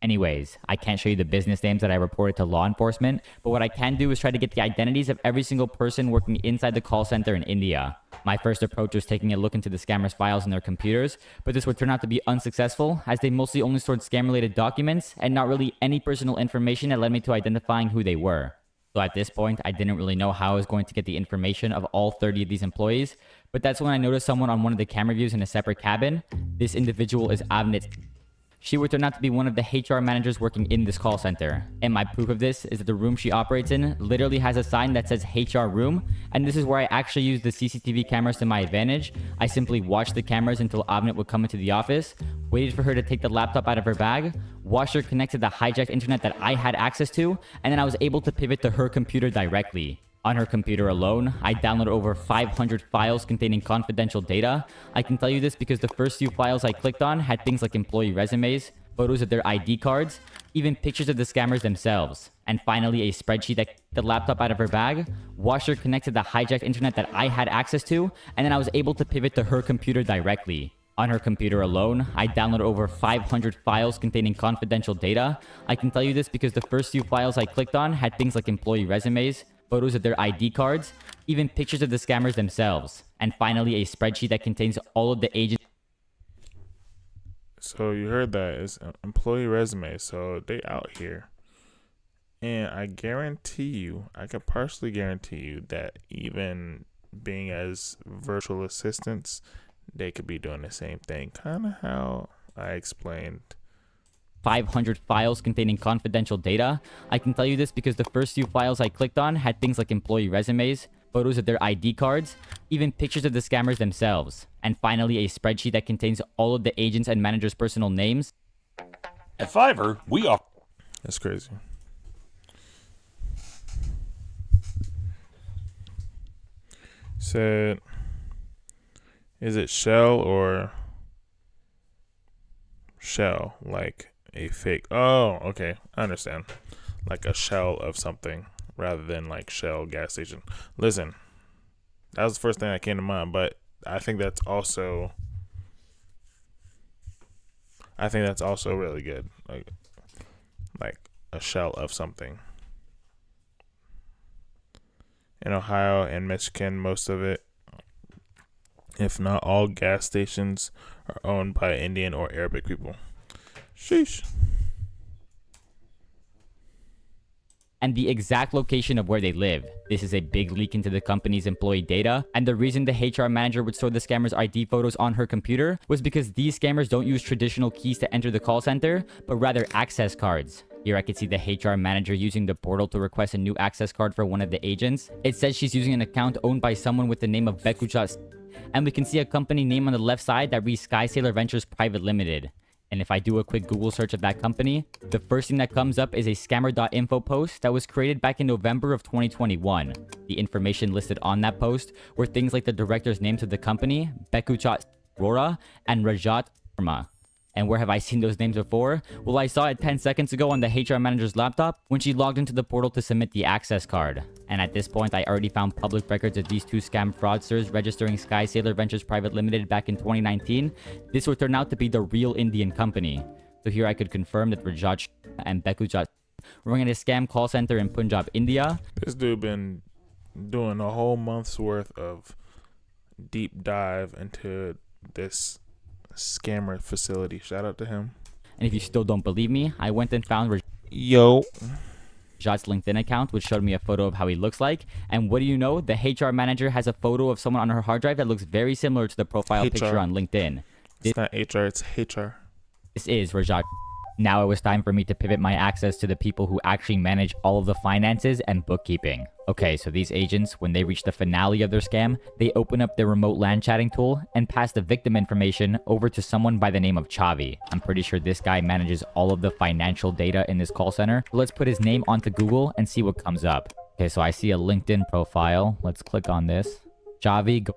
Anyways, I can't show you the business names that I reported to law enforcement, but what I can do is try to get the identities of every single person working inside the call center in India. My first approach was taking a look into the scammers' files in their computers, but this would turn out to be unsuccessful as they mostly only stored scam-related documents and not really any personal information that led me to identifying who they were. So at this point, I didn't really know how I was going to get the information of all 30 of these employees, but that's when I noticed someone on one of the camera views in a separate cabin. This individual is Avnit. She would turn out to be one of the HR managers working in this call center. And my proof of this is that the room she operates in literally has a sign that says HR room, and this is where I actually use the CCTV cameras to my advantage. I simply watched the cameras until Avnet would come into the office, waited for her to take the laptop out of her bag, watched her connect to the hijacked internet that I had access to, and then I was able to pivot to her computer directly. On her computer alone, I downloaded over 500 files containing confidential data. I can tell you this because the first few files I clicked on had things like employee resumes, photos of their ID cards, even pictures of the scammers themselves, and finally a spreadsheet that took the laptop out of her bag, watched her connect to the hijacked internet that I had access to, and then I was able to pivot to her computer directly. On her computer alone, I downloaded over 500 files containing confidential data. I can tell you this because the first few files I clicked on had things like employee resumes, photos of their ID cards, even pictures of the scammers themselves, and finally a spreadsheet that contains all of the agents. So you heard that. It's employee resume. So they out here. And I guarantee you, I can partially guarantee you that even being as virtual assistants, they could be doing the same thing. Kind of how I explained 500 files containing confidential data. I can tell you this because the first few files I clicked on had things like employee resumes, photos of their ID cards, even pictures of the scammers themselves, and finally a spreadsheet that contains all of the agents' and managers' personal names. At Fiverr, we offer... That's crazy. Said, is it shell or shell? Like a fake. Oh, okay. I understand. Like a shell of something rather than like Shell gas station. Listen, that was the first thing that came to mind, but I think that's also really good. Like a shell of something. In Ohio and Michigan, most of it, if not all, gas stations are owned by Indian or Arabic people. Sheesh. And the exact location of where they live. This is a big leak into the company's employee data, and the reason the HR manager would store the scammer's ID photos on her computer was because these scammers don't use traditional keys to enter the call center, but rather access cards. Here I can see the HR manager using the portal to request a new access card for one of the agents. It says she's using an account owned by someone with the name of Bekuchat, and we can see a company name on the left side that reads Sky Sailor Ventures Private Limited. And if I do a quick Google search of that company, the first thing that comes up is a scammer.info post that was created back in November of 2021. The information listed on that post were things like the director's names of the company, Bekuchat Rora and Rajat Sharma. And where have I seen those names before? Well, I saw it 10 seconds ago on the HR manager's laptop when she logged into the portal to submit the access card. And at this point, I already found public records of these two scam fraudsters registering Sky Sailor Ventures Private Limited back in 2019. This would turn out to be the real Indian company. So here I could confirm that Rajat and Bekuchat were running a scam call center in Punjab, India. This dude been doing a whole month's worth of deep dive into this scammer facility. Shout out to him. And if you still don't believe me, I went and found Rajat's LinkedIn account, which showed me a photo of how he looks like. And what do you know? The HR manager has a photo of someone on her hard drive that looks very similar to the profile picture on LinkedIn. It's not HR, it's HR. This is Rajat. Now it was time for me to pivot my access to the people who actually manage all of the finances and bookkeeping. Okay, so these agents, when they reach the finale of their scam, they open up their remote LAN chatting tool and pass the victim information over to someone by the name of Chavi. I'm pretty sure this guy manages all of the financial data in this call center. Let's put his name onto Google and see what comes up. Okay, so I see a LinkedIn profile. Let's click on this. Chavi.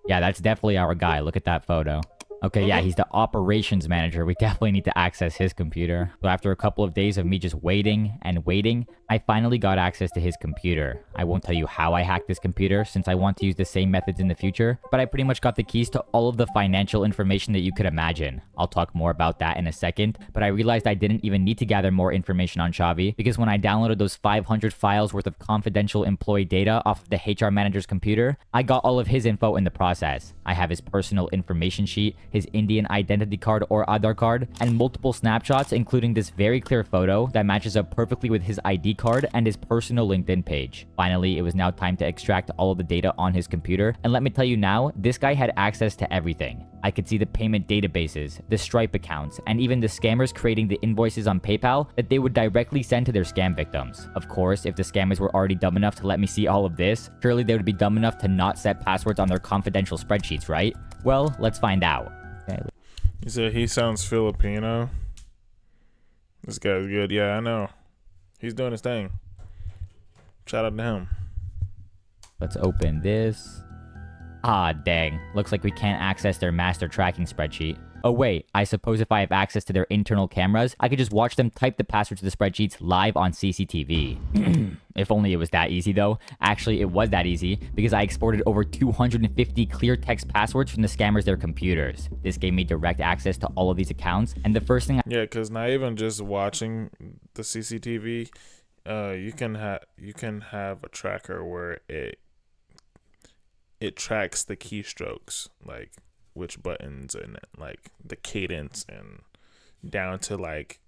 Yeah, that's definitely our guy. Look at that photo. Okay, yeah, he's the operations manager. We definitely need to access his computer. So after a couple of days of me just waiting and waiting, I finally got access to his computer. I won't tell you how I hacked this computer since I want to use the same methods in the future, but I pretty much got the keys to all of the financial information that you could imagine. I'll talk more about that in a second, but I realized I didn't even need to gather more information on Chavi because when I downloaded those 500 files worth of confidential employee data off of the HR manager's computer, I got all of his info in the process. I have his personal information sheet, his Indian identity card or Aadhaar card, and multiple snapshots including this very clear photo that matches up perfectly with his ID card and his personal LinkedIn page. Finally, it was now time to extract all of the data on his computer, and let me tell you now, this guy had access to everything. I could see the payment databases, the Stripe accounts, and even the scammers creating the invoices on PayPal that they would directly send to their scam victims. Of course, if the scammers were already dumb enough to let me see all of this, surely they would be dumb enough to not set passwords on their confidential spreadsheets, right? Well, let's find out. Okay. You said he sounds Filipino. This guy's good. Yeah, I know. He's doing his thing. Shout out to him. Let's open this. Ah, dang. Looks like we can't access their master tracking spreadsheet. Oh wait, I suppose if I have access to their internal cameras, I could just watch them type the passwords to the spreadsheets live on CCTV. If only it was that easy though. Actually, it was that easy because I exported over 250 clear text passwords from the scammers' their computers. This gave me direct access to all of these accounts, and the first thing Yeah, because not even just watching the CCTV, you can have a tracker where it tracks the keystrokes, like which buttons and like the cadence and down to like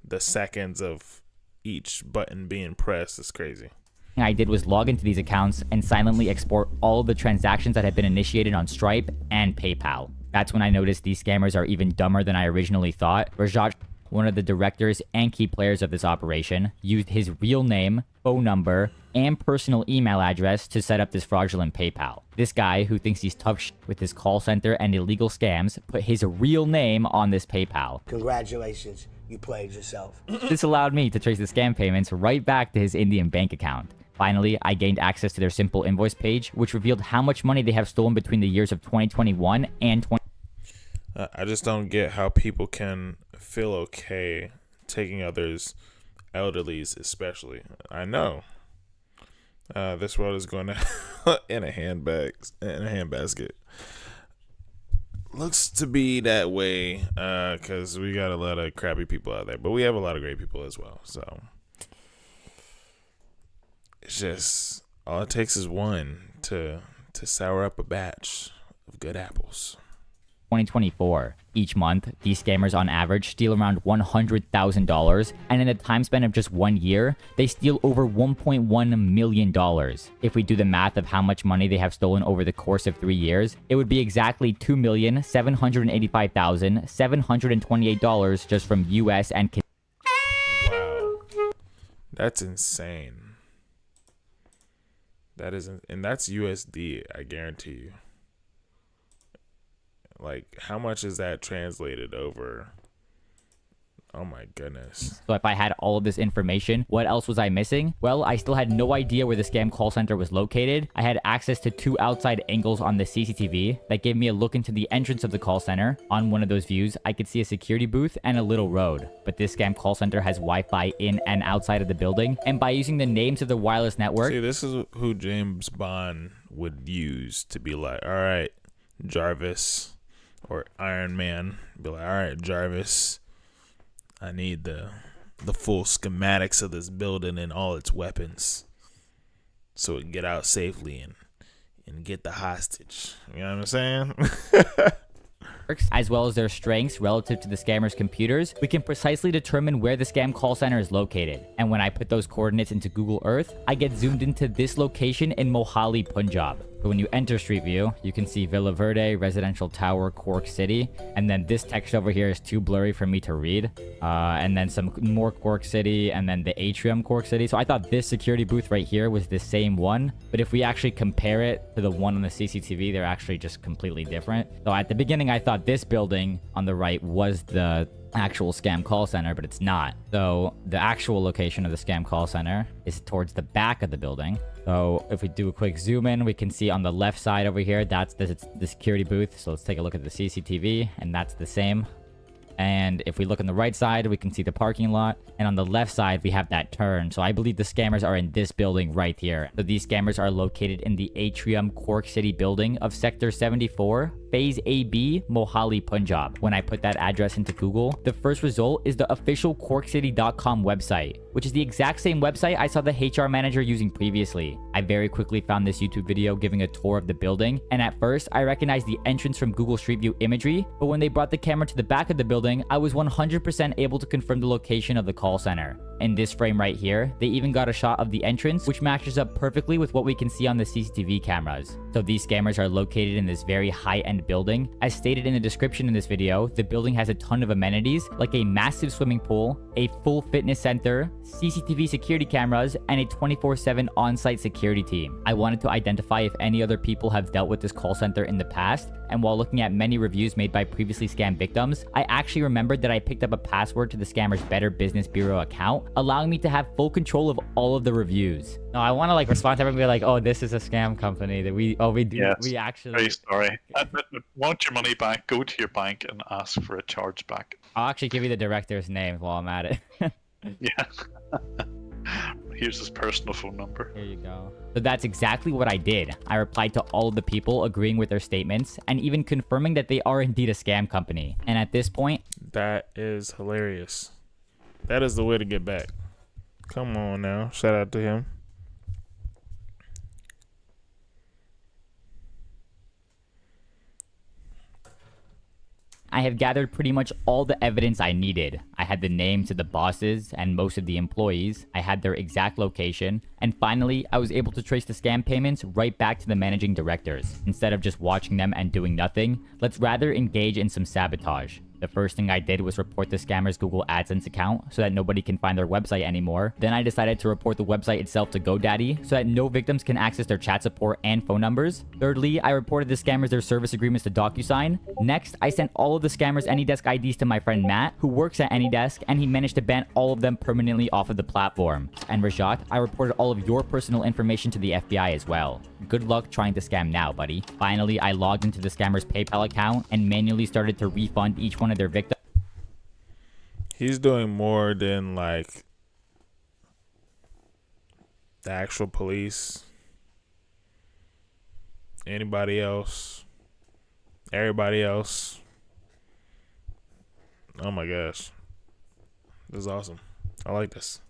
the seconds of each button being pressed. Is crazy. I did was log into these accounts and silently export all of the transactions that had been initiated on Stripe and PayPal. That's when I noticed these scammers are even dumber than I originally thought. Rajat, one of the directors and key players of this operation, used his real name, phone number, and personal email address to set up this fraudulent PayPal. This guy, who thinks he's tough with his call center and illegal scams, put his real name on this PayPal. Congratulations, you played yourself. This allowed me to trace the scam payments right back to his Indian bank account. Finally, I gained access to their simple invoice page, which revealed how much money they have stolen between the years of 2021 and 20... I just don't get how people can feel okay taking others, elderlies especially. I know. This world is going to in a handbasket. Looks to be that way because we got a lot of crappy people out there, but we have a lot of great people as well. So it's just all it takes is one to sour up a batch of good apples. 2024. Each month, these scammers on average steal around $100,000, and in a time span of just 1 year, they steal over $1.1 million. If we do the math of how much money they have stolen over the course of 3 years, it would be exactly $2,785,728 just from US and Canada. Wow. That's insane. That isn't, and that's USD, I guarantee you. Like, how much is that translated over? Oh my goodness. So if I had all of this information, what else was I missing? Well, I still had no idea where the scam call center was located. I had access to 2 outside angles on the CCTV that gave me a look into the entrance of the call center. On one of those views, I could see a security booth and a little road. But this scam call center has Wi-Fi in and outside of the building. And by using the names of the wireless network... See, this is who James Bond would use to be like, all right, Jarvis... or Iron Man, be like, all right, Jarvis, I need the full schematics of this building and all its weapons so we can get out safely and get the hostage. You know what I'm saying? As well as their strengths relative to the scammers' computers, we can precisely determine where the scam call center is located. And when I put those coordinates into Google Earth, I get zoomed into this location in Mohali, Punjab. So when you enter Street View, you can see Villa Verde, Residential Tower, Cork City. And then this text over here is too blurry for me to read. And then some more Cork City, and then the atrium Cork City. So I thought this security booth right here was the same one. But if we actually compare it to the one on the CCTV, they're actually just completely different. So at the beginning, I thought this building on the right was the actual scam call center, but it's not. So the actual location of the scam call center is towards the back of the building. So if we do a quick zoom in, we can see on the left side over here, that's the security booth. So let's take a look at the CCTV, and that's the same. And if we look on the right side, we can see the parking lot. And on the left side, we have that turn. So I believe the scammers are in this building right here. So these scammers are located in the Atrium Cork City building of Sector 74, Phase AB, Mohali, Punjab. When I put that address into Google, the first result is the official CorkCity.com website, which is the exact same website I saw the HR manager using previously. I very quickly found this YouTube video giving a tour of the building, and at first I recognized the entrance from Google Street View imagery, but when they brought the camera to the back of the building, I was 100% able to confirm the location of the call center. In this frame right here, they even got a shot of the entrance, which matches up perfectly with what we can see on the CCTV cameras. So these scammers are located in this very high-end building. As stated in the description in this video, the building has a ton of amenities, like a massive swimming pool, a full fitness center, CCTV security cameras, and a 24/7 on-site security team. I wanted to identify if any other people have dealt with this call center in the past, and while looking at many reviews made by previously scammed victims, I actually remembered that I picked up a password to the scammer's Better Business Bureau account, allowing me to have full control of all of the reviews. No, I want to like respond to everyone and be like, oh, this is a scam company that we do. Yes, we actually. Very sorry. Want your money back? Go to your bank and ask for a chargeback. I'll actually give you the director's name while I'm at it. Yeah. Here's his personal phone number. Here you go. So that's exactly what I did. I replied to all of the people agreeing with their statements and even confirming that they are indeed a scam company. And at this point, that is hilarious. That is the way to get back. Come on now. Shout out to him. I have gathered pretty much all the evidence I needed. I had the names of the bosses and most of the employees. I had their exact location. And finally, I was able to trace the scam payments right back to the managing directors. Instead of just watching them and doing nothing, let's rather engage in some sabotage. The first thing I did was report the scammer's Google AdSense account so that nobody can find their website anymore. Then I decided to report the website itself to GoDaddy so that no victims can access their chat support and phone numbers. Thirdly, I reported the scammers their service agreements to DocuSign. Next, I sent all of the scammers AnyDesk IDs to my friend Matt, who works at AnyDesk, and he managed to ban all of them permanently off of the platform. And Rajat, I reported all of your personal information to the FBI as well. Good luck trying to scam now, buddy. Finally, I logged into the scammer's PayPal account and manually started to refund each one of their victims. He's doing more than like the actual police, anybody else, everybody else. Oh my gosh. This is awesome. I like this.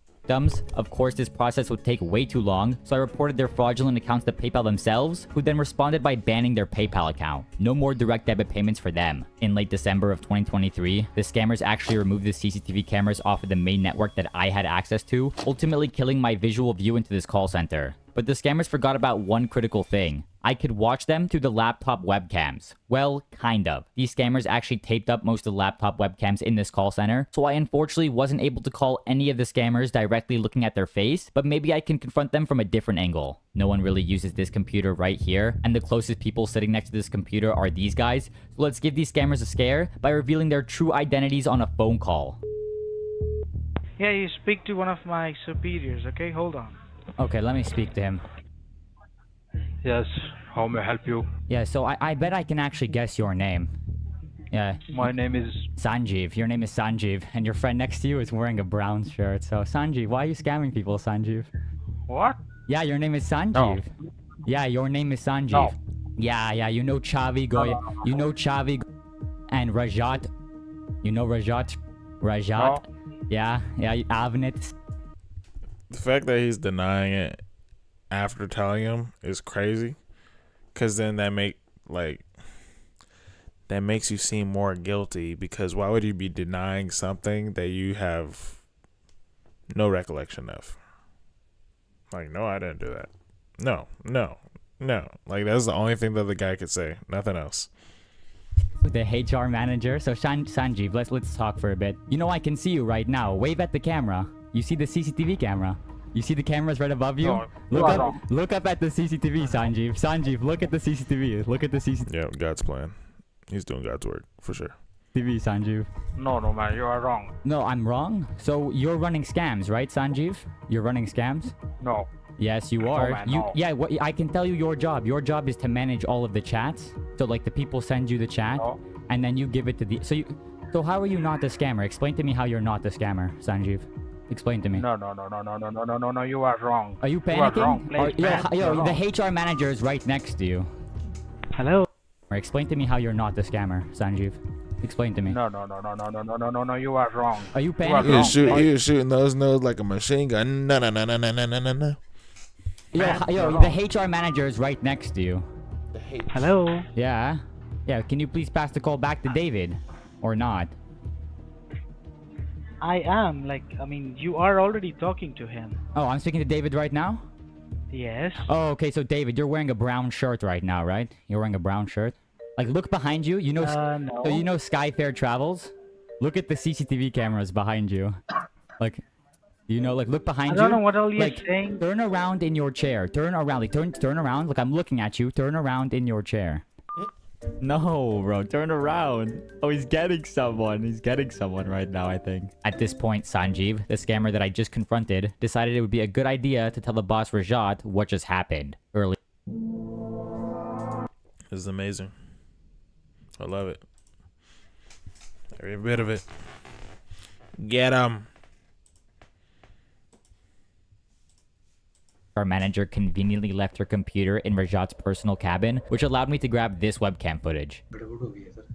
Of course, this process would take way too long, so I reported their fraudulent accounts to PayPal themselves, who then responded by banning their PayPal account. No more direct debit payments for them. In late December of 2023, the scammers actually removed the CCTV cameras off of the main network that I had access to, ultimately killing my visual view into this call center. But the scammers forgot about one critical thing. I could watch them through the laptop webcams. Well, kind of. These scammers actually taped up most of the laptop webcams in this call center, so I unfortunately wasn't able to call any of the scammers directly looking at their face, but maybe I can confront them from a different angle. No one really uses this computer right here, and the closest people sitting next to this computer are these guys, so let's give these scammers a scare by revealing their true identities on a phone call. Yeah, you speak to one of my superiors, okay? Hold on. Okay, let me speak to him. Yes, how may I help you? Yeah, so I bet I can actually guess your name. Yeah. My name is... Sanjeev. Your name is Sanjeev, and your friend next to you is wearing a brown shirt. So, Sanjeev, why are you scamming people, Sanjeev? What? Yeah, your name is Sanjeev. No. Yeah, your name is Sanjeev. No. Yeah, you know Chavi Goy. You know Chavi and Rajat. You know Rajat? Rajat? No. Yeah, Avnit. The fact that he's denying it after telling him is crazy, because then that makes you seem more guilty, because why would you be denying something that you have no recollection of? Like, no, I didn't do that. No. Like, that's the only thing that the guy could say. Nothing else. The HR manager. So Sanjeev, let's talk for a bit. You know I can see you right now. Wave at the camera. You see the CCTV camera. You see the cameras right above you? No, look up at the CCTV, Sanjeev. Sanjeev, look at the CCTV. Look at the CCTV. Yeah, God's plan. He's doing God's work, for sure. TV, Sanjeev. No, man, you are wrong. No, I'm wrong? So you're running scams, right, Sanjeev? You're running scams? No. Yes, you are. man, no. Yeah, I can tell you your job. Your job is to manage all of the chats. So like the people send you the chat, and then you give it to the... So how are you not the scammer? Explain to me how you're not the scammer, Sanjeev. Explain to me. No, you are wrong. Are you panicking? Yo, the HR manager is right next to you. Hello? Explain to me how you're not the scammer, Sanjeev. Explain to me. No, you are wrong. Are you You paying? are wrong. He was shooting those nose like a machine gun. No. Yo, the HR manager is right next to you. Hello? Yeah. Yeah, can you please pass the call back to David? Or not? I am, you are already talking to him. Oh, I'm speaking to David right now? Yes. Oh, okay, so David, you're wearing a brown shirt right now, right? You're wearing a brown shirt? Like, look behind you. You know, no. So you know Skyfair Travels? Look at the CCTV cameras behind you. Like, you know, like, look behind you. I don't know what all you're like, saying. Turn around in your chair. Turn around. Like, turn around. Like, I'm looking at you. Turn around in your chair. No, bro. Turn around. Oh, he's getting someone. He's getting someone right now, I think. At this point, Sanjeev, the scammer that I just confronted, decided it would be a good idea to tell the boss Rajat what just happened earlier. This is amazing. I love it. Every bit of it. Get him. Our manager conveniently left her computer in Rajat's personal cabin, which allowed me to grab this webcam footage. गड़बड़ हो गई है sir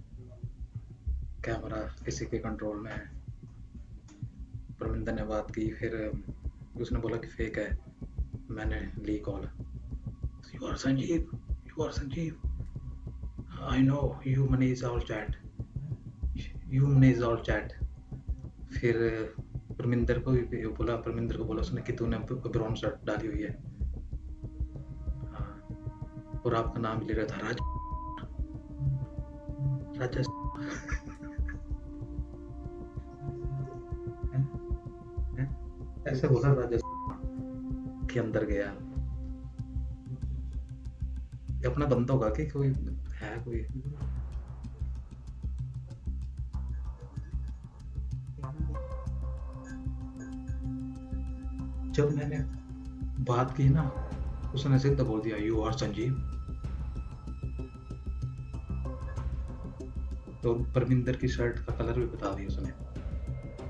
camera किसी के control में है परमिंदर ने बात की फिर उसने बोला कि फेक है मैंने ली call you are Sanjeev I know you manage all chat फिर परमिंदर को बोला उसने कि तूने ब्राउन शर्ट डाली हुई है हाँ और आपका नाम भी ले रहा था राजा ऐसे बोला राजा के अंदर गया ये अपना बंदा होगा कि कोई है कोई जब मैंने बात की ना उसने सीधा बोल दिया यू आर संजीव तो परमिंदर की शर्ट का कलर भी बता दिया उसने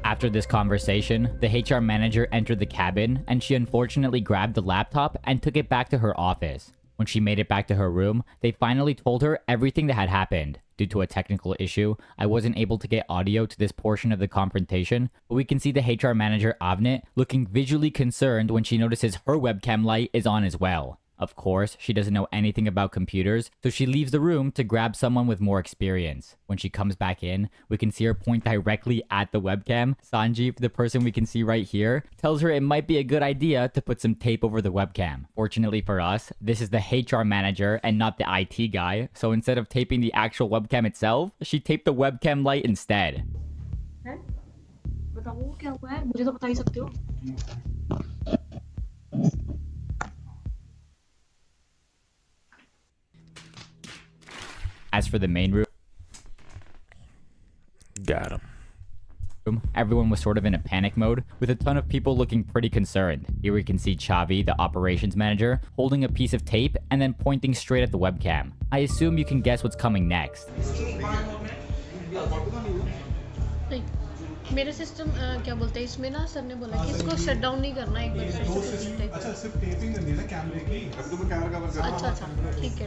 After this conversation, the HR manager entered the cabin and she unfortunately grabbed the laptop and took it back to her office. When she made it back to her room, they finally told her everything that had happened. Due to a technical issue, I wasn't able to get audio to this portion of the confrontation, but we can see the HR manager Avnet looking visually concerned when she notices her webcam light is on as well. Of course, she doesn't know anything about computers, so she leaves the room to grab someone with more experience. When she comes back in, we can see her point directly at the webcam. Sanjeev, the person we can see right here, tells her it might be a good idea to put some tape over the webcam. Fortunately for us, this is the HR manager and not the IT guy, so instead of taping the actual webcam itself, she taped the webcam light instead. बताओ क्या हुआ है मुझे तो बता ही सकते हो As for the main room, got him. Everyone was sort of in a panic mode, with a ton of people looking pretty concerned. Here we can see Chavi, the operations manager, holding a piece of tape and then pointing straight at the webcam. I assume you can guess what's coming next. मेरे system क्या बोलते हैं इसमें ना sir ने बोला कि इसको शट डाउन नहीं करना एक बार से अच्छा सिर्फ टेपिंग करनी है ना कैमरे की एकदम कैमरा कवर कर अच्छा ठीक है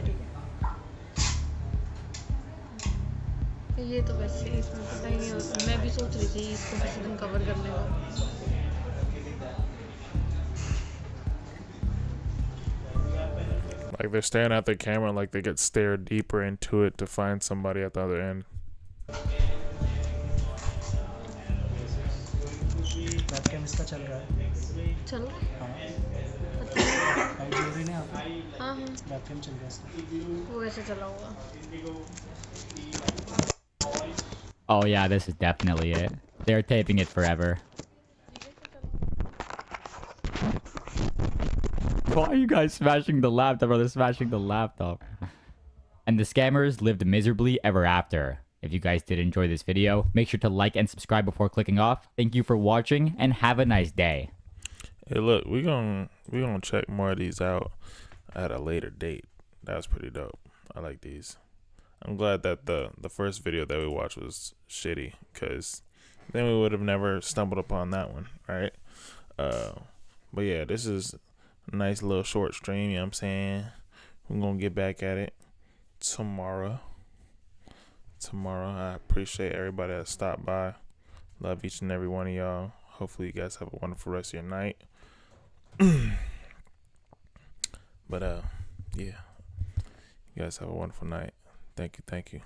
ये तो वैसे इसमें पता ही नहीं होता मैं भी सोच रही थी इसको किसी दिन कवर करने का Like they're staring at the camera like they get stared deeper into it to find somebody at the other end. Webcam इसका चल रहा है चल रहा है हाँ वेबकैम चल रहा है इसका वो कैसे चला होगा Oh yeah, this is definitely it. They're taping it forever. Why are you guys smashing the laptop? Or they're smashing the laptop. And the scammers lived miserably ever after. If you guys did enjoy this video, make sure to like and subscribe before clicking off. Thank you for watching and have a nice day. Hey, look, we gonna check more of these out at a later date. That was pretty dope. I like these. I'm glad that the first video that we watched was shitty, because then we would have never stumbled upon that one, right? But yeah, this is a nice little short stream, you know what I'm saying? We're gonna get back at it tomorrow. tomorrow. I appreciate everybody that stopped by. Love each and every one of y'all. Hopefully you guys have a wonderful rest of your night. But yeah. You guys have a wonderful night. Thank you.